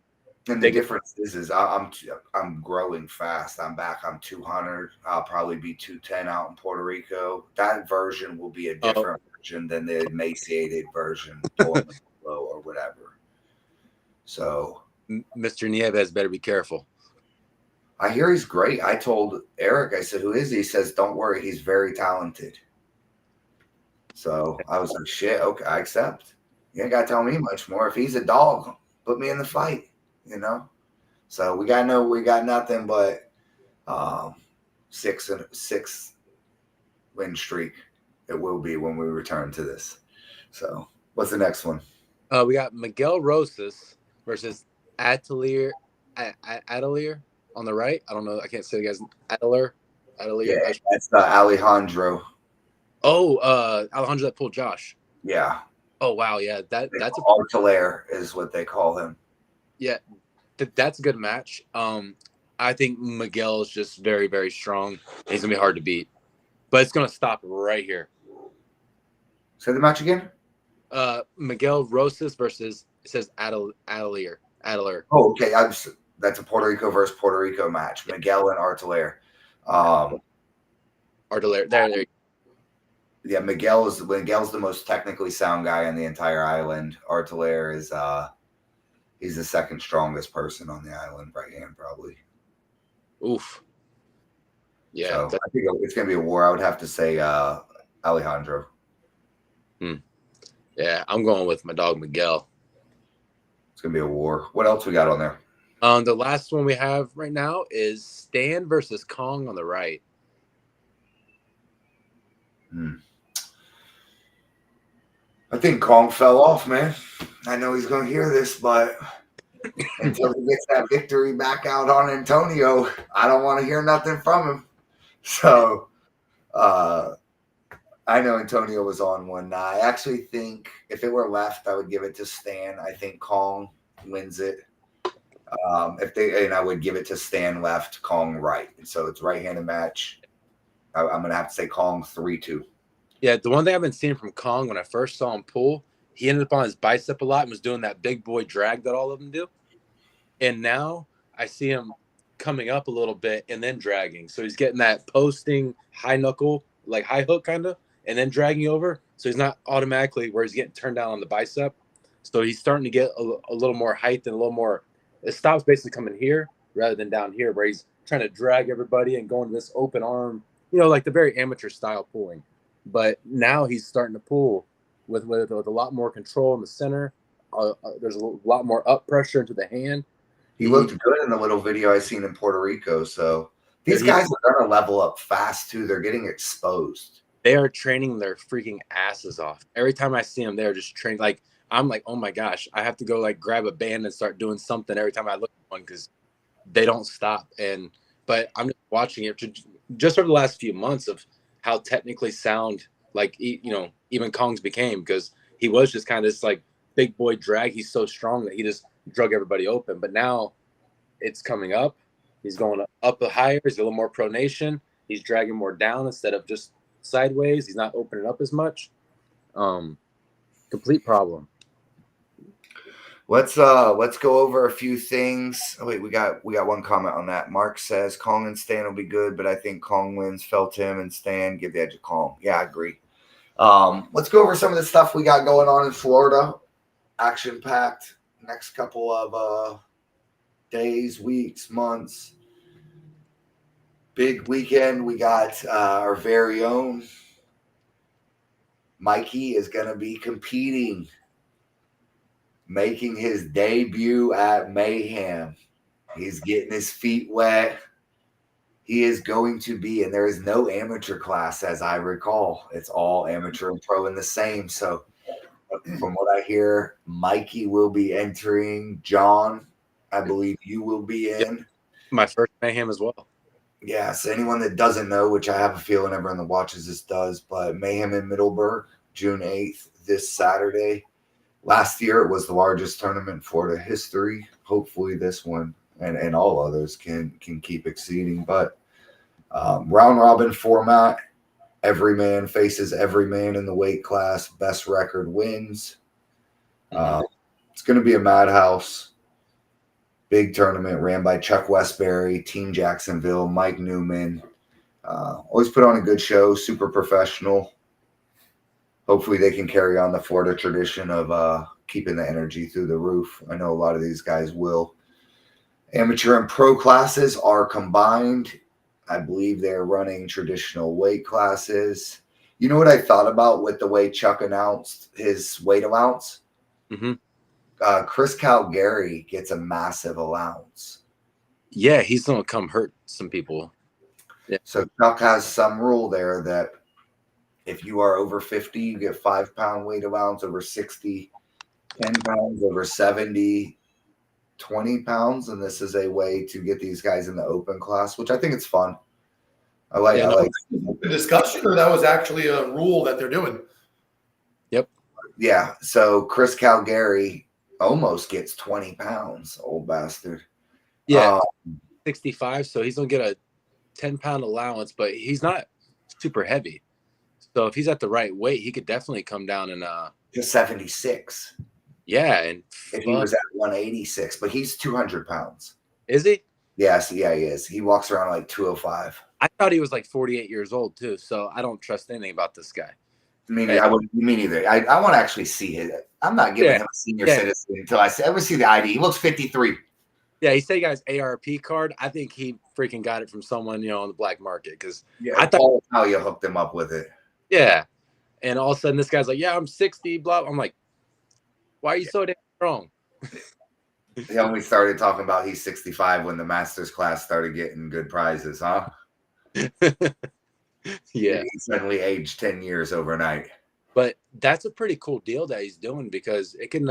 and the difference is I'm growing fast. I'm back. I'm 200. I'll probably be 210 out in Puerto Rico. That version will be a different version than the emaciated version or whatever. So, Mr. Nieves better be careful. I hear he's great. I told Eric, I said, who is he? He says, don't worry, he's very talented. So I was like, shit, okay, I accept. You ain't got to tell me much more. If he's a dog, put me in the fight, So we got nothing but 6 win streak. It will be when we return to this. So what's the next one? We got Miguel Rosas versus Atelier on the right. I don't know. I can't say the guy's Atelier. Yeah, that's Alejandro. Oh, Alejandro that pulled Josh. Yeah. Oh wow, yeah. That's Artelaire is what they call him. Yeah, that's a good match. I think Miguel is just very, very strong. He's gonna be hard to beat, but it's gonna stop right here. Say the match again. Miguel Rosas versus, it says Atelier. Oh, okay. That's a Puerto Rico versus Puerto Rico match. Miguel and Artelaire. Artelaire. There. Yeah, Miguel's the most technically sound guy on the entire island. Artelaire is he's the second strongest person on the island, right hand probably. Oof. Yeah, so I think it's gonna be a war. I would have to say Alejandro. Yeah, I'm going with my dog Miguel. It's gonna be a war. What else we got on there? The last one we have right now is Stan versus Kong on the right. I think Kong fell off, man. I know he's going to hear this, but Until he gets that victory back out on Antonio, I don't want to hear nothing from him. So I know Antonio was on one. I actually think if it were left, I would give it to Stan. I think Kong wins it. I would give it to Stan left, Kong right. And so it's right-handed match. I'm gonna have to say Kong 3-2. Yeah, the one thing I've been seeing from Kong when I first saw him pull, he ended up on his bicep a lot and was doing that big boy drag that all of them do. And now I see him coming up a little bit and then dragging. So he's getting that posting high knuckle, like high hook kind of, and then dragging over. So he's not automatically where he's getting turned down on the bicep. So he's starting to get a little more height and a little more. It stops basically coming here rather than down here where he's trying to drag everybody and going to this open arm, like the very amateur style pulling. But now he's starting to pull with a lot more control in the center. There's a lot more up pressure into the hand. He looked good in the little video I seen in Puerto Rico. So these guys are going to level up fast too. They're getting exposed. They are training their freaking asses off. Every time I see them, they're just training. Like, I'm like, oh my gosh, I have to go like grab a band and start doing something every time I look at one because they don't stop. But I'm just watching it just over the last few months of how technically sound, like, even Kong's became, because he was just kind of this like big boy drag. He's so strong that he just drug everybody open. But now it's coming up. He's going up higher. He's a little more pronation. He's dragging more down instead of just sideways. He's not opening up as much. Complete problem. Let's go over a few things. Oh, wait, we got one comment on that. Mark says Kong and Stan will be good, but I think Kong wins. Felt him and Stan give the edge of Kong. Yeah, I agree. Let's go over some of the stuff we got going on in Florida. Action packed next couple of days, weeks, months. Big weekend. We got our very own Mikey is going to be competing, making his debut at Mayhem. He's getting his feet wet. He is going to be, and there is no amateur class as I recall. It's all amateur and pro in the same. So from what I hear, Mikey will be entering. John, I believe you will be in. Yep. My first Mayhem as well. Yeah, so anyone that doesn't know, which I have a feeling everyone that watches this does, but Mayhem in Middleburg, June 8th, this Saturday. Last year, it was the largest tournament in Florida history. Hopefully this one and all others can keep exceeding. But round robin format, every man faces every man in the weight class. Best record wins. It's going to be a madhouse. Big tournament ran by Chuck Westbury, Team Jacksonville, Mike Newman. Always put on a good show, super professional. Hopefully they can carry on the Florida tradition of keeping the energy through the roof. I know a lot of these guys will. Amateur and pro classes are combined. I believe they're running traditional weight classes. You know what I thought about with the way Chuck announced his weight allowance? Mm-hmm. Chris Calgary gets a massive allowance. Yeah, he's going to come hurt some people. Yeah. So Chuck has some rule there that if you are over 50, you get 5 pound weight allowance, over 60, 10 pounds, over 70, 20 pounds. And this is a way to get these guys in the open class, which I think it's fun. I like the discussion, or that was actually a rule that they're doing. Yep. Yeah. So Chris Calgary almost gets 20 pounds, old bastard. Yeah. 65. So he's going to get a 10-pound allowance, but he's not super heavy. So if he's at the right weight, he could definitely come down and to 76. Yeah, and if he was at 186, but he's 200 pounds. Is he? Yes, yeah, he is. He walks around like 205. I thought he was like 48 years old too, so I don't trust anything about this guy. Me neither. I want to actually see his. I'm not giving him a senior citizen until I ever see the ID. He looks 53. Yeah, he said he got his ARP card. I think he freaking got it from someone, on the black market, because I thought how you hooked him up with it. Yeah, and all of a sudden this guy's like, "Yeah, I'm 60." Blah. I'm like, "Why are you so damn strong?" He only started talking about he's 65 when the Masters class started getting good prizes, huh? Yeah, he suddenly aged 10 years overnight. But that's a pretty cool deal that he's doing, because it can,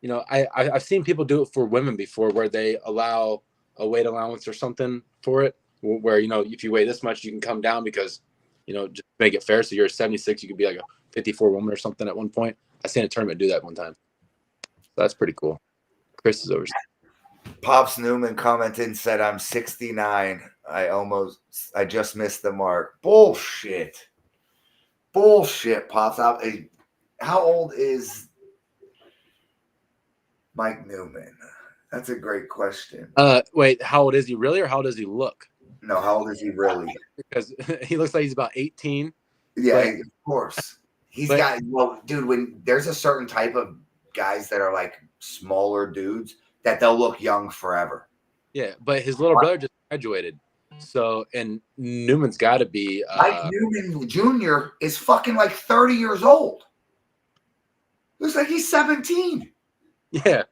you know, I've seen people do it for women before, where they allow a weight allowance or something for it, where, you know, if you weigh this much, you can come down because, you know, just make it fair. So you're a 76, you could be like a 54 woman or something at one point. I seen a tournament do that one time. So that's pretty cool. Chris is over. Pops Newman commented and said, I'm 69. I just missed the mark. Bullshit. Bullshit, Pops. How old is Mike Newman? That's a great question. Wait, how old is he really, or how does he look? No, how old is he really? Because he looks like he's about 18. Yeah, but, of course. He's but, got, well, dude, when there's a certain type of guys that are like smaller dudes that they'll look young forever. Yeah, but his little brother just graduated. So, and Newman's got to be. Mike Newman Jr. is fucking like 30 years old. Looks like he's 17. Yeah,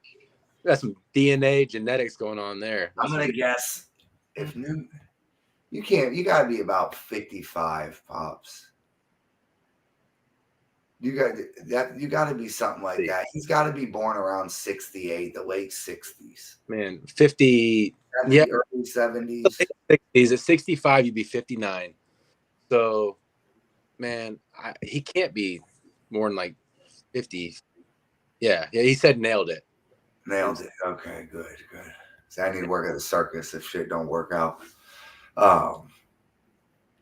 got some DNA genetics going on there. I'm gonna guess if Newman, you gotta be about 55, Pops. You gotta be something like that. He's gotta be born around 68, the late 60s. Man, 50. 70, Yeah, early 70s. 60s. At 65, you'd be 59. So, man, he can't be more than like 50. Yeah, he said nailed it. Nailed it. Okay, good. So I need to work at the circus if shit don't work out.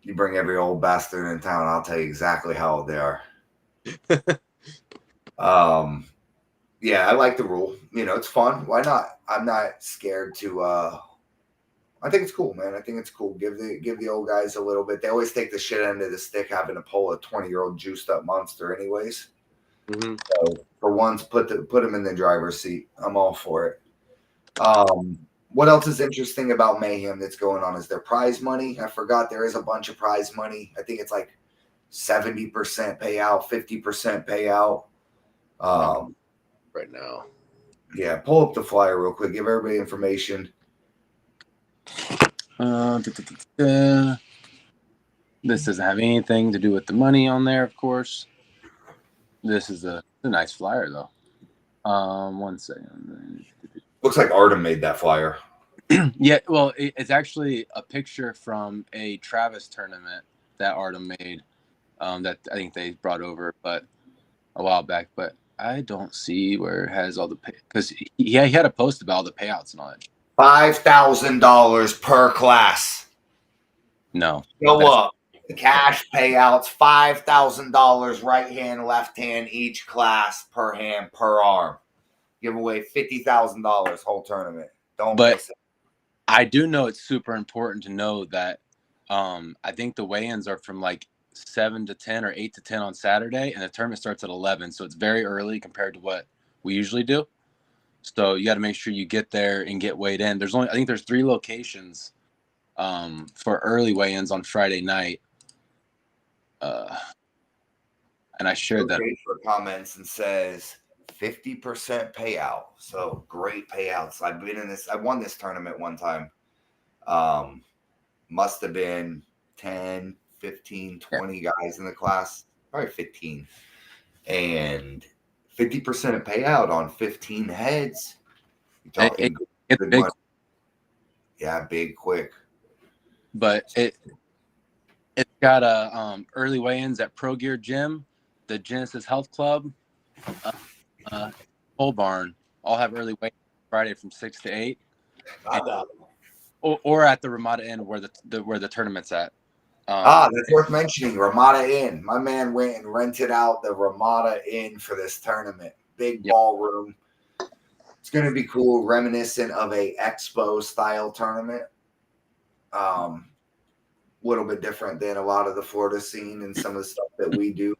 You bring every old bastard in town, I'll tell you exactly how old they are. Yeah, I like the rule. You know, it's fun. Why not? I'm not scared to. I think it's cool, man. I think it's cool. Give the old guys a little bit. They always take the shit end of the stick having to pull a 20-year-old juiced up monster, anyways. Mm-hmm. So for once, put them in the driver's seat. I'm all for it. What else is interesting about Mayhem that's going on? Is there prize money? I forgot there is a bunch of prize money. I think it's like 70% payout, 50% payout. Right now. Yeah, pull up the flyer real quick. Give everybody information. This doesn't have anything to do with the money on there, of course. This is a nice flyer, though. 1 second. Looks like Artem made that flyer. Yeah, well, it's actually a picture from a Travis tournament that Artem made. That I think they brought over, but a while back. But I don't see where it has all the because he had a post about all the payouts and all that. $5,000 per class. No, Go up. Cash payouts, $5,000 right hand, left hand, each class per hand, per arm. Give away $50,000 whole tournament. Don't miss it. I do know it's super important to know that I think the weigh-ins are from like 7 to 10 or 8 to 10 on Saturday, and the tournament starts at 11. So it's very early compared to what we usually do. So you got to make sure you get there and get weighed in. I think there's 3 locations for early weigh-ins on Friday night. And I shared that for comments and says 50% payout. So great payouts. I've been in this. I won this tournament one time. Must have been 10, 15, 20 guys in the class. Probably 15. And 50% payout on 15 heads. You're talking good big. money. Yeah, big, quick. But it's got a early weigh-ins at Pro Gear Gym, the Genesis Health Club, Pole Barn. All have early weigh-ins Friday from 6 to 8. Or at the Ramada Inn where the tournament's at. That's worth mentioning. Ramada Inn. My man went and rented out the Ramada Inn for this tournament. Big ballroom. It's going to be cool, reminiscent of a expo style tournament. Little bit different than a lot of the Florida scene and some of the stuff that we do.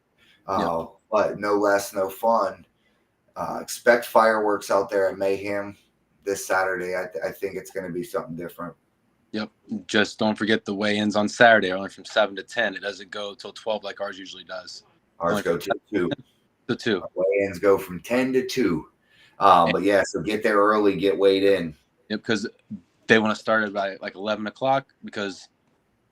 But no less, no fun. Expect fireworks out there at Mayhem this Saturday. I think it's going to be something different. Yep. Just don't forget the weigh-ins on Saturday are only from 7 to 10. It doesn't go till 12 like ours usually does. Ours go to 2. To 2. Weigh-ins go from 10 to 2. But yeah, so get there early, get weighed in. Yep, because they want to start at like 11 o'clock because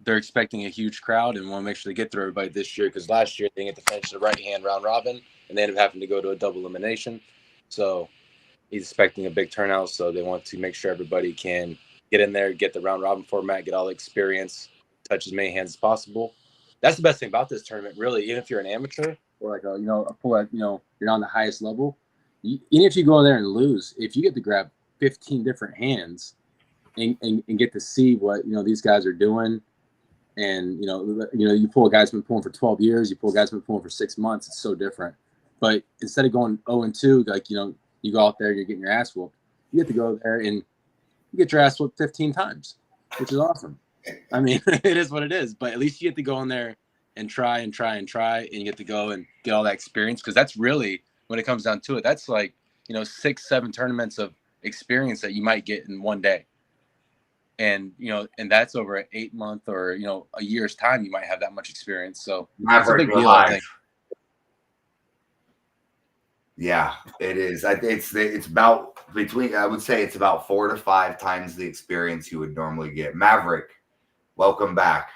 they're expecting a huge crowd and want to make sure they get through everybody this year, because last year they didn't get to finish the right-hand round robin and they ended up having to go to a double elimination. So He's expecting a big turnout, so they want to make sure everybody can get in there, get the round robin format, get all the experience, touch as many hands as possible. That's the best thing about this tournament, really. Even if you're an amateur or like a pro, you're not on the highest level. Even if you go in there and lose, if you get to grab 15 different hands and get to see what these guys are doing, and you pull a guy who's been pulling for 12 years, you pull a guy who's been pulling for 6 months, it's so different. But instead of going 0-2, like you go out there, you're getting your ass whooped. You get to go there and you get your ass whooped 15 times, which is awesome. I mean, it is what it is. But at least you get to go in there and try, and you get to go and get all that experience, because that's really, when it comes down to it, that's like 6-7 tournaments of experience that you might get in one day. And and that's over an 8-month or a year's time, you might have that much experience. So it's a big deal, I think. Yeah, it is. It's about between. I would say it's about 4 to 5 times the experience you would normally get. Maverick, welcome back.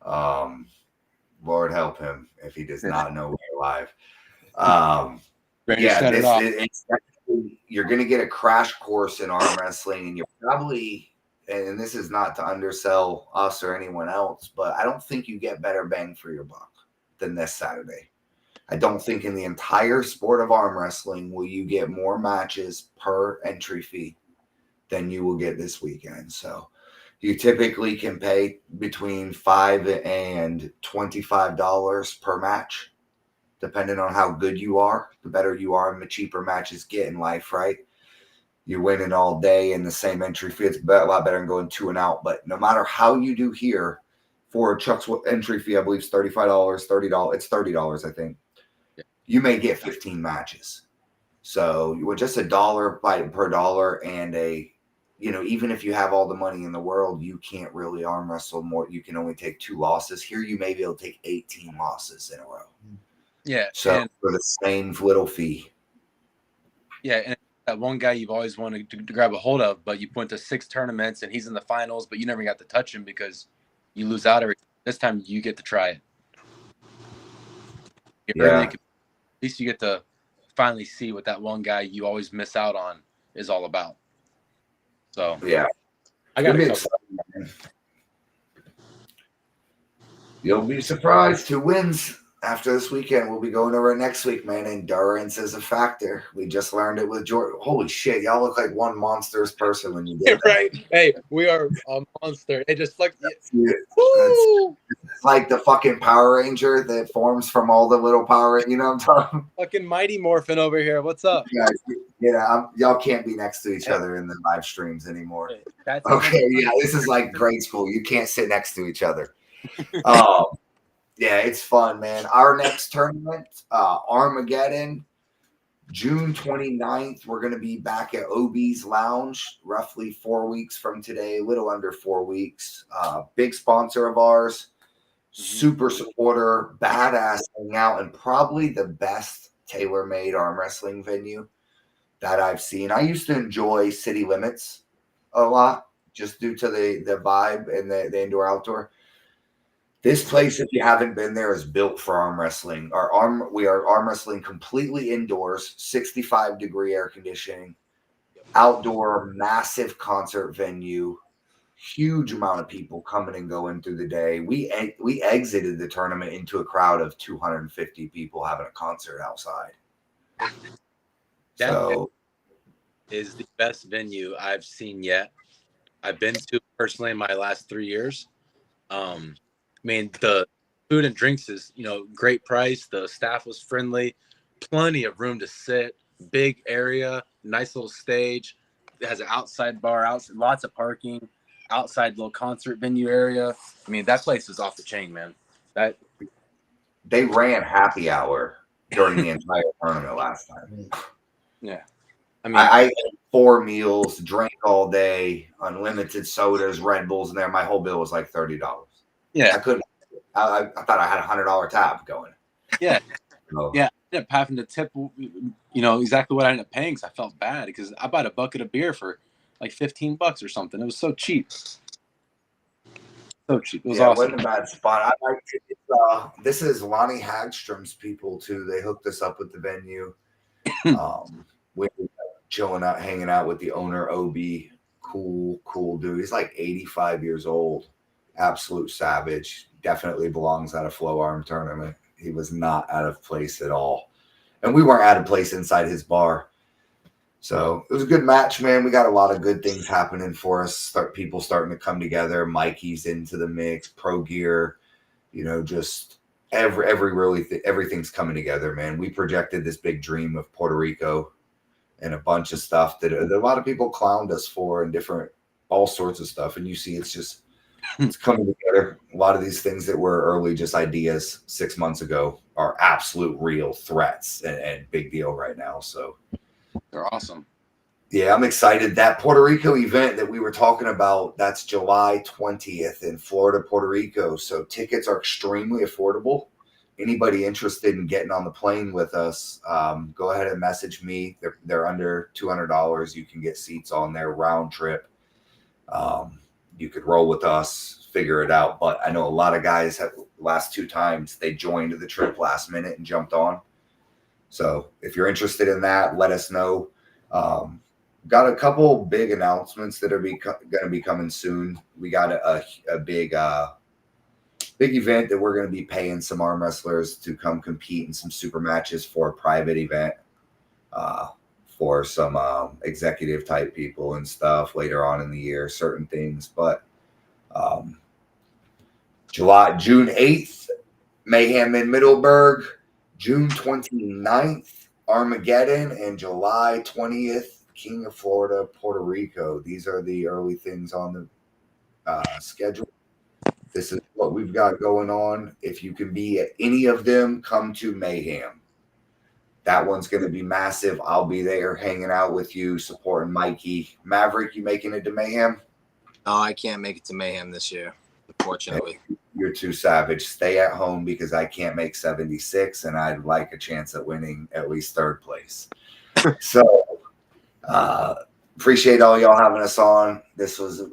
Lord help him if he does not know we're live. You're going to get a crash course in arm wrestling, and you're probably. And this is not to undersell us or anyone else, but I don't think you get better bang for your buck than this Saturday. I don't think in the entire sport of arm wrestling will you get more matches per entry fee than you will get this weekend. So you typically can pay between $5 and $25 per match, depending on how good you are. The better you are, and the cheaper matches get in life, right? You're winning all day and the same entry fee. It's a lot better than going 2 and out. But no matter how you do here, for Chuck's entry fee, I believe it's $35, $30. It's $30, I think. Yeah. You may get 15 matches. So with just $1 per dollar and even if you have all the money in the world, you can't really arm wrestle more. You can only take 2 losses. Here you may be able to take 18 losses in a row. Yeah. So for the same little fee. Yeah, and that one guy you've always wanted to grab a hold of, but you went to 6 tournaments and he's in the finals, but you never got to touch him because you lose out every. This time you get to try it. At least you get to finally see what that one guy you always miss out on is all about. So yeah, I got a couple. You'll be surprised who wins after this weekend. We'll be going over it next week, man. Endurance is a factor. We just learned it with Jordan. Holy shit, y'all look like one monstrous person when you did that. Right? Hey, we are a monster. It just like it's like the fucking Power Ranger that forms from all the little Power. You know what I'm talking? Fucking Mighty Morphin over here. What's up? Y'all can't be next to each other in the live streams anymore. Okay, yeah, this is like grade school. You can't sit next to each other. Yeah, it's fun, man. Our next tournament, Armageddon, June 29th. We're going to be back at OB's Lounge, roughly 4 weeks from today, a little under 4 weeks. Big sponsor of ours, super supporter, badass hangout, and probably the best tailor-made arm wrestling venue that I've seen. I used to enjoy City Limits a lot, just due to the vibe and the indoor-outdoor. This place, if you haven't been there, is built for arm wrestling. We are arm wrestling completely indoors, 65-degree air conditioning, outdoor, massive concert venue, huge amount of people coming and going through the day. We exited the tournament into a crowd of 250 people having a concert outside. That is the best venue I've seen yet. I've been to personally in my last 3 years. I mean, the food and drinks is, great price. The staff was friendly, plenty of room to sit, big area, nice little stage. It has an outside bar, lots of parking, outside little concert venue area. I mean, that place is off the chain, man. They ran happy hour during the entire tournament last time. Yeah. I mean, I ate 4 meals, drank all day, unlimited sodas, Red Bulls in there. My whole bill was like $30. Yeah. I couldn't. I thought I had a $100 tab going. Yeah. Yeah. I ended up having to tip, exactly what I ended up paying because I felt bad because I bought a bucket of beer for like $15 or something. It was so cheap. So cheap. It was awesome. It wasn't a bad spot. I liked it. This is Lonnie Hagstrom's people too. They hooked us up with the venue. With chilling out, hanging out with the owner, OB. Cool dude. He's like 85 years old. Absolute savage. Definitely belongs at a FLO ARM tournament. He was not out of place at all. And we weren't out of place inside his bar. So it was a good match, man. We got a lot of good things happening for us. People starting to come together. Mikey's into the mix, Pro Gear, just everything's coming together, man. We projected this big dream of Puerto Rico and a bunch of stuff that a lot of people clowned us for and all sorts of stuff. And you see, it's coming together. A lot of these things that were early just ideas 6 months ago are absolute real threats and big deal right now. So they're awesome. Yeah, I'm excited. That Puerto Rico event that we were talking about, that's July 20th in Florida, Puerto Rico. So tickets are extremely affordable. Anybody interested in getting on the plane with us, go ahead and message me. They're under $200. You can get seats on there round trip. You could roll with us, figure it out. But I know a lot of guys have last 2 times they joined the trip last minute and jumped on. So if you're interested in that, let us know. Got a couple big announcements that are going to be coming soon. We got a big event that we're going to be paying some arm wrestlers to come compete in some super matches for a private event for some executive type people and stuff later on in the year, certain things. But June 8th, Mayhem in Middleburg. June 29th, Armageddon, and July 20th, King of Florida, Puerto Rico. These are the early things on the schedule. This is what we've got going on. If you can be at any of them, come to Mayhem. That one's going to be massive. I'll be there hanging out with you, supporting Mikey. Maverick, you making it to Mayhem? Oh, I can't make it to Mayhem this year, unfortunately. You're too savage. Stay at home because I can't make 76, and I'd like a chance at winning at least 3rd place. So appreciate all y'all having us on. This was a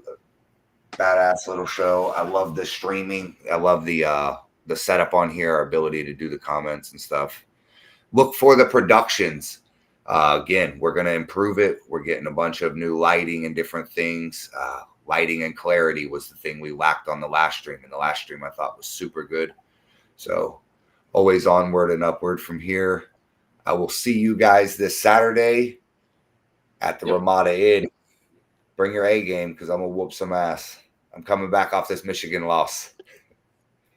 badass little show. I love the streaming. I love the setup on here, our ability to do the comments and stuff. Look for the productions. Again, we're going to improve it. We're getting a bunch of new lighting and different things. Lighting and clarity was the thing we lacked on the last stream. And the last stream I thought was super good. So always onward and upward from here. I will see you guys this Saturday at the Ramada Inn. Bring your A game because I'm going to whoop some ass. I'm coming back off this Michigan loss.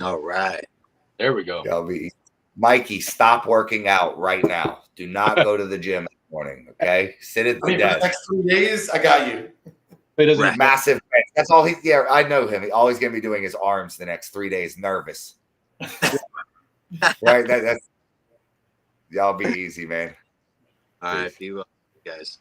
All right. There we go. Y'all be Mikey, stop working out right now. Do not go to the gym in the morning, okay? Sit at the desk. For the next 3 days, I got you. He doesn't Massive. That's all he. Yeah, I know him. All he's gonna be doing is arms the next 3 days. Nervous, right? That's y'all be easy, man. All right, be well, guys.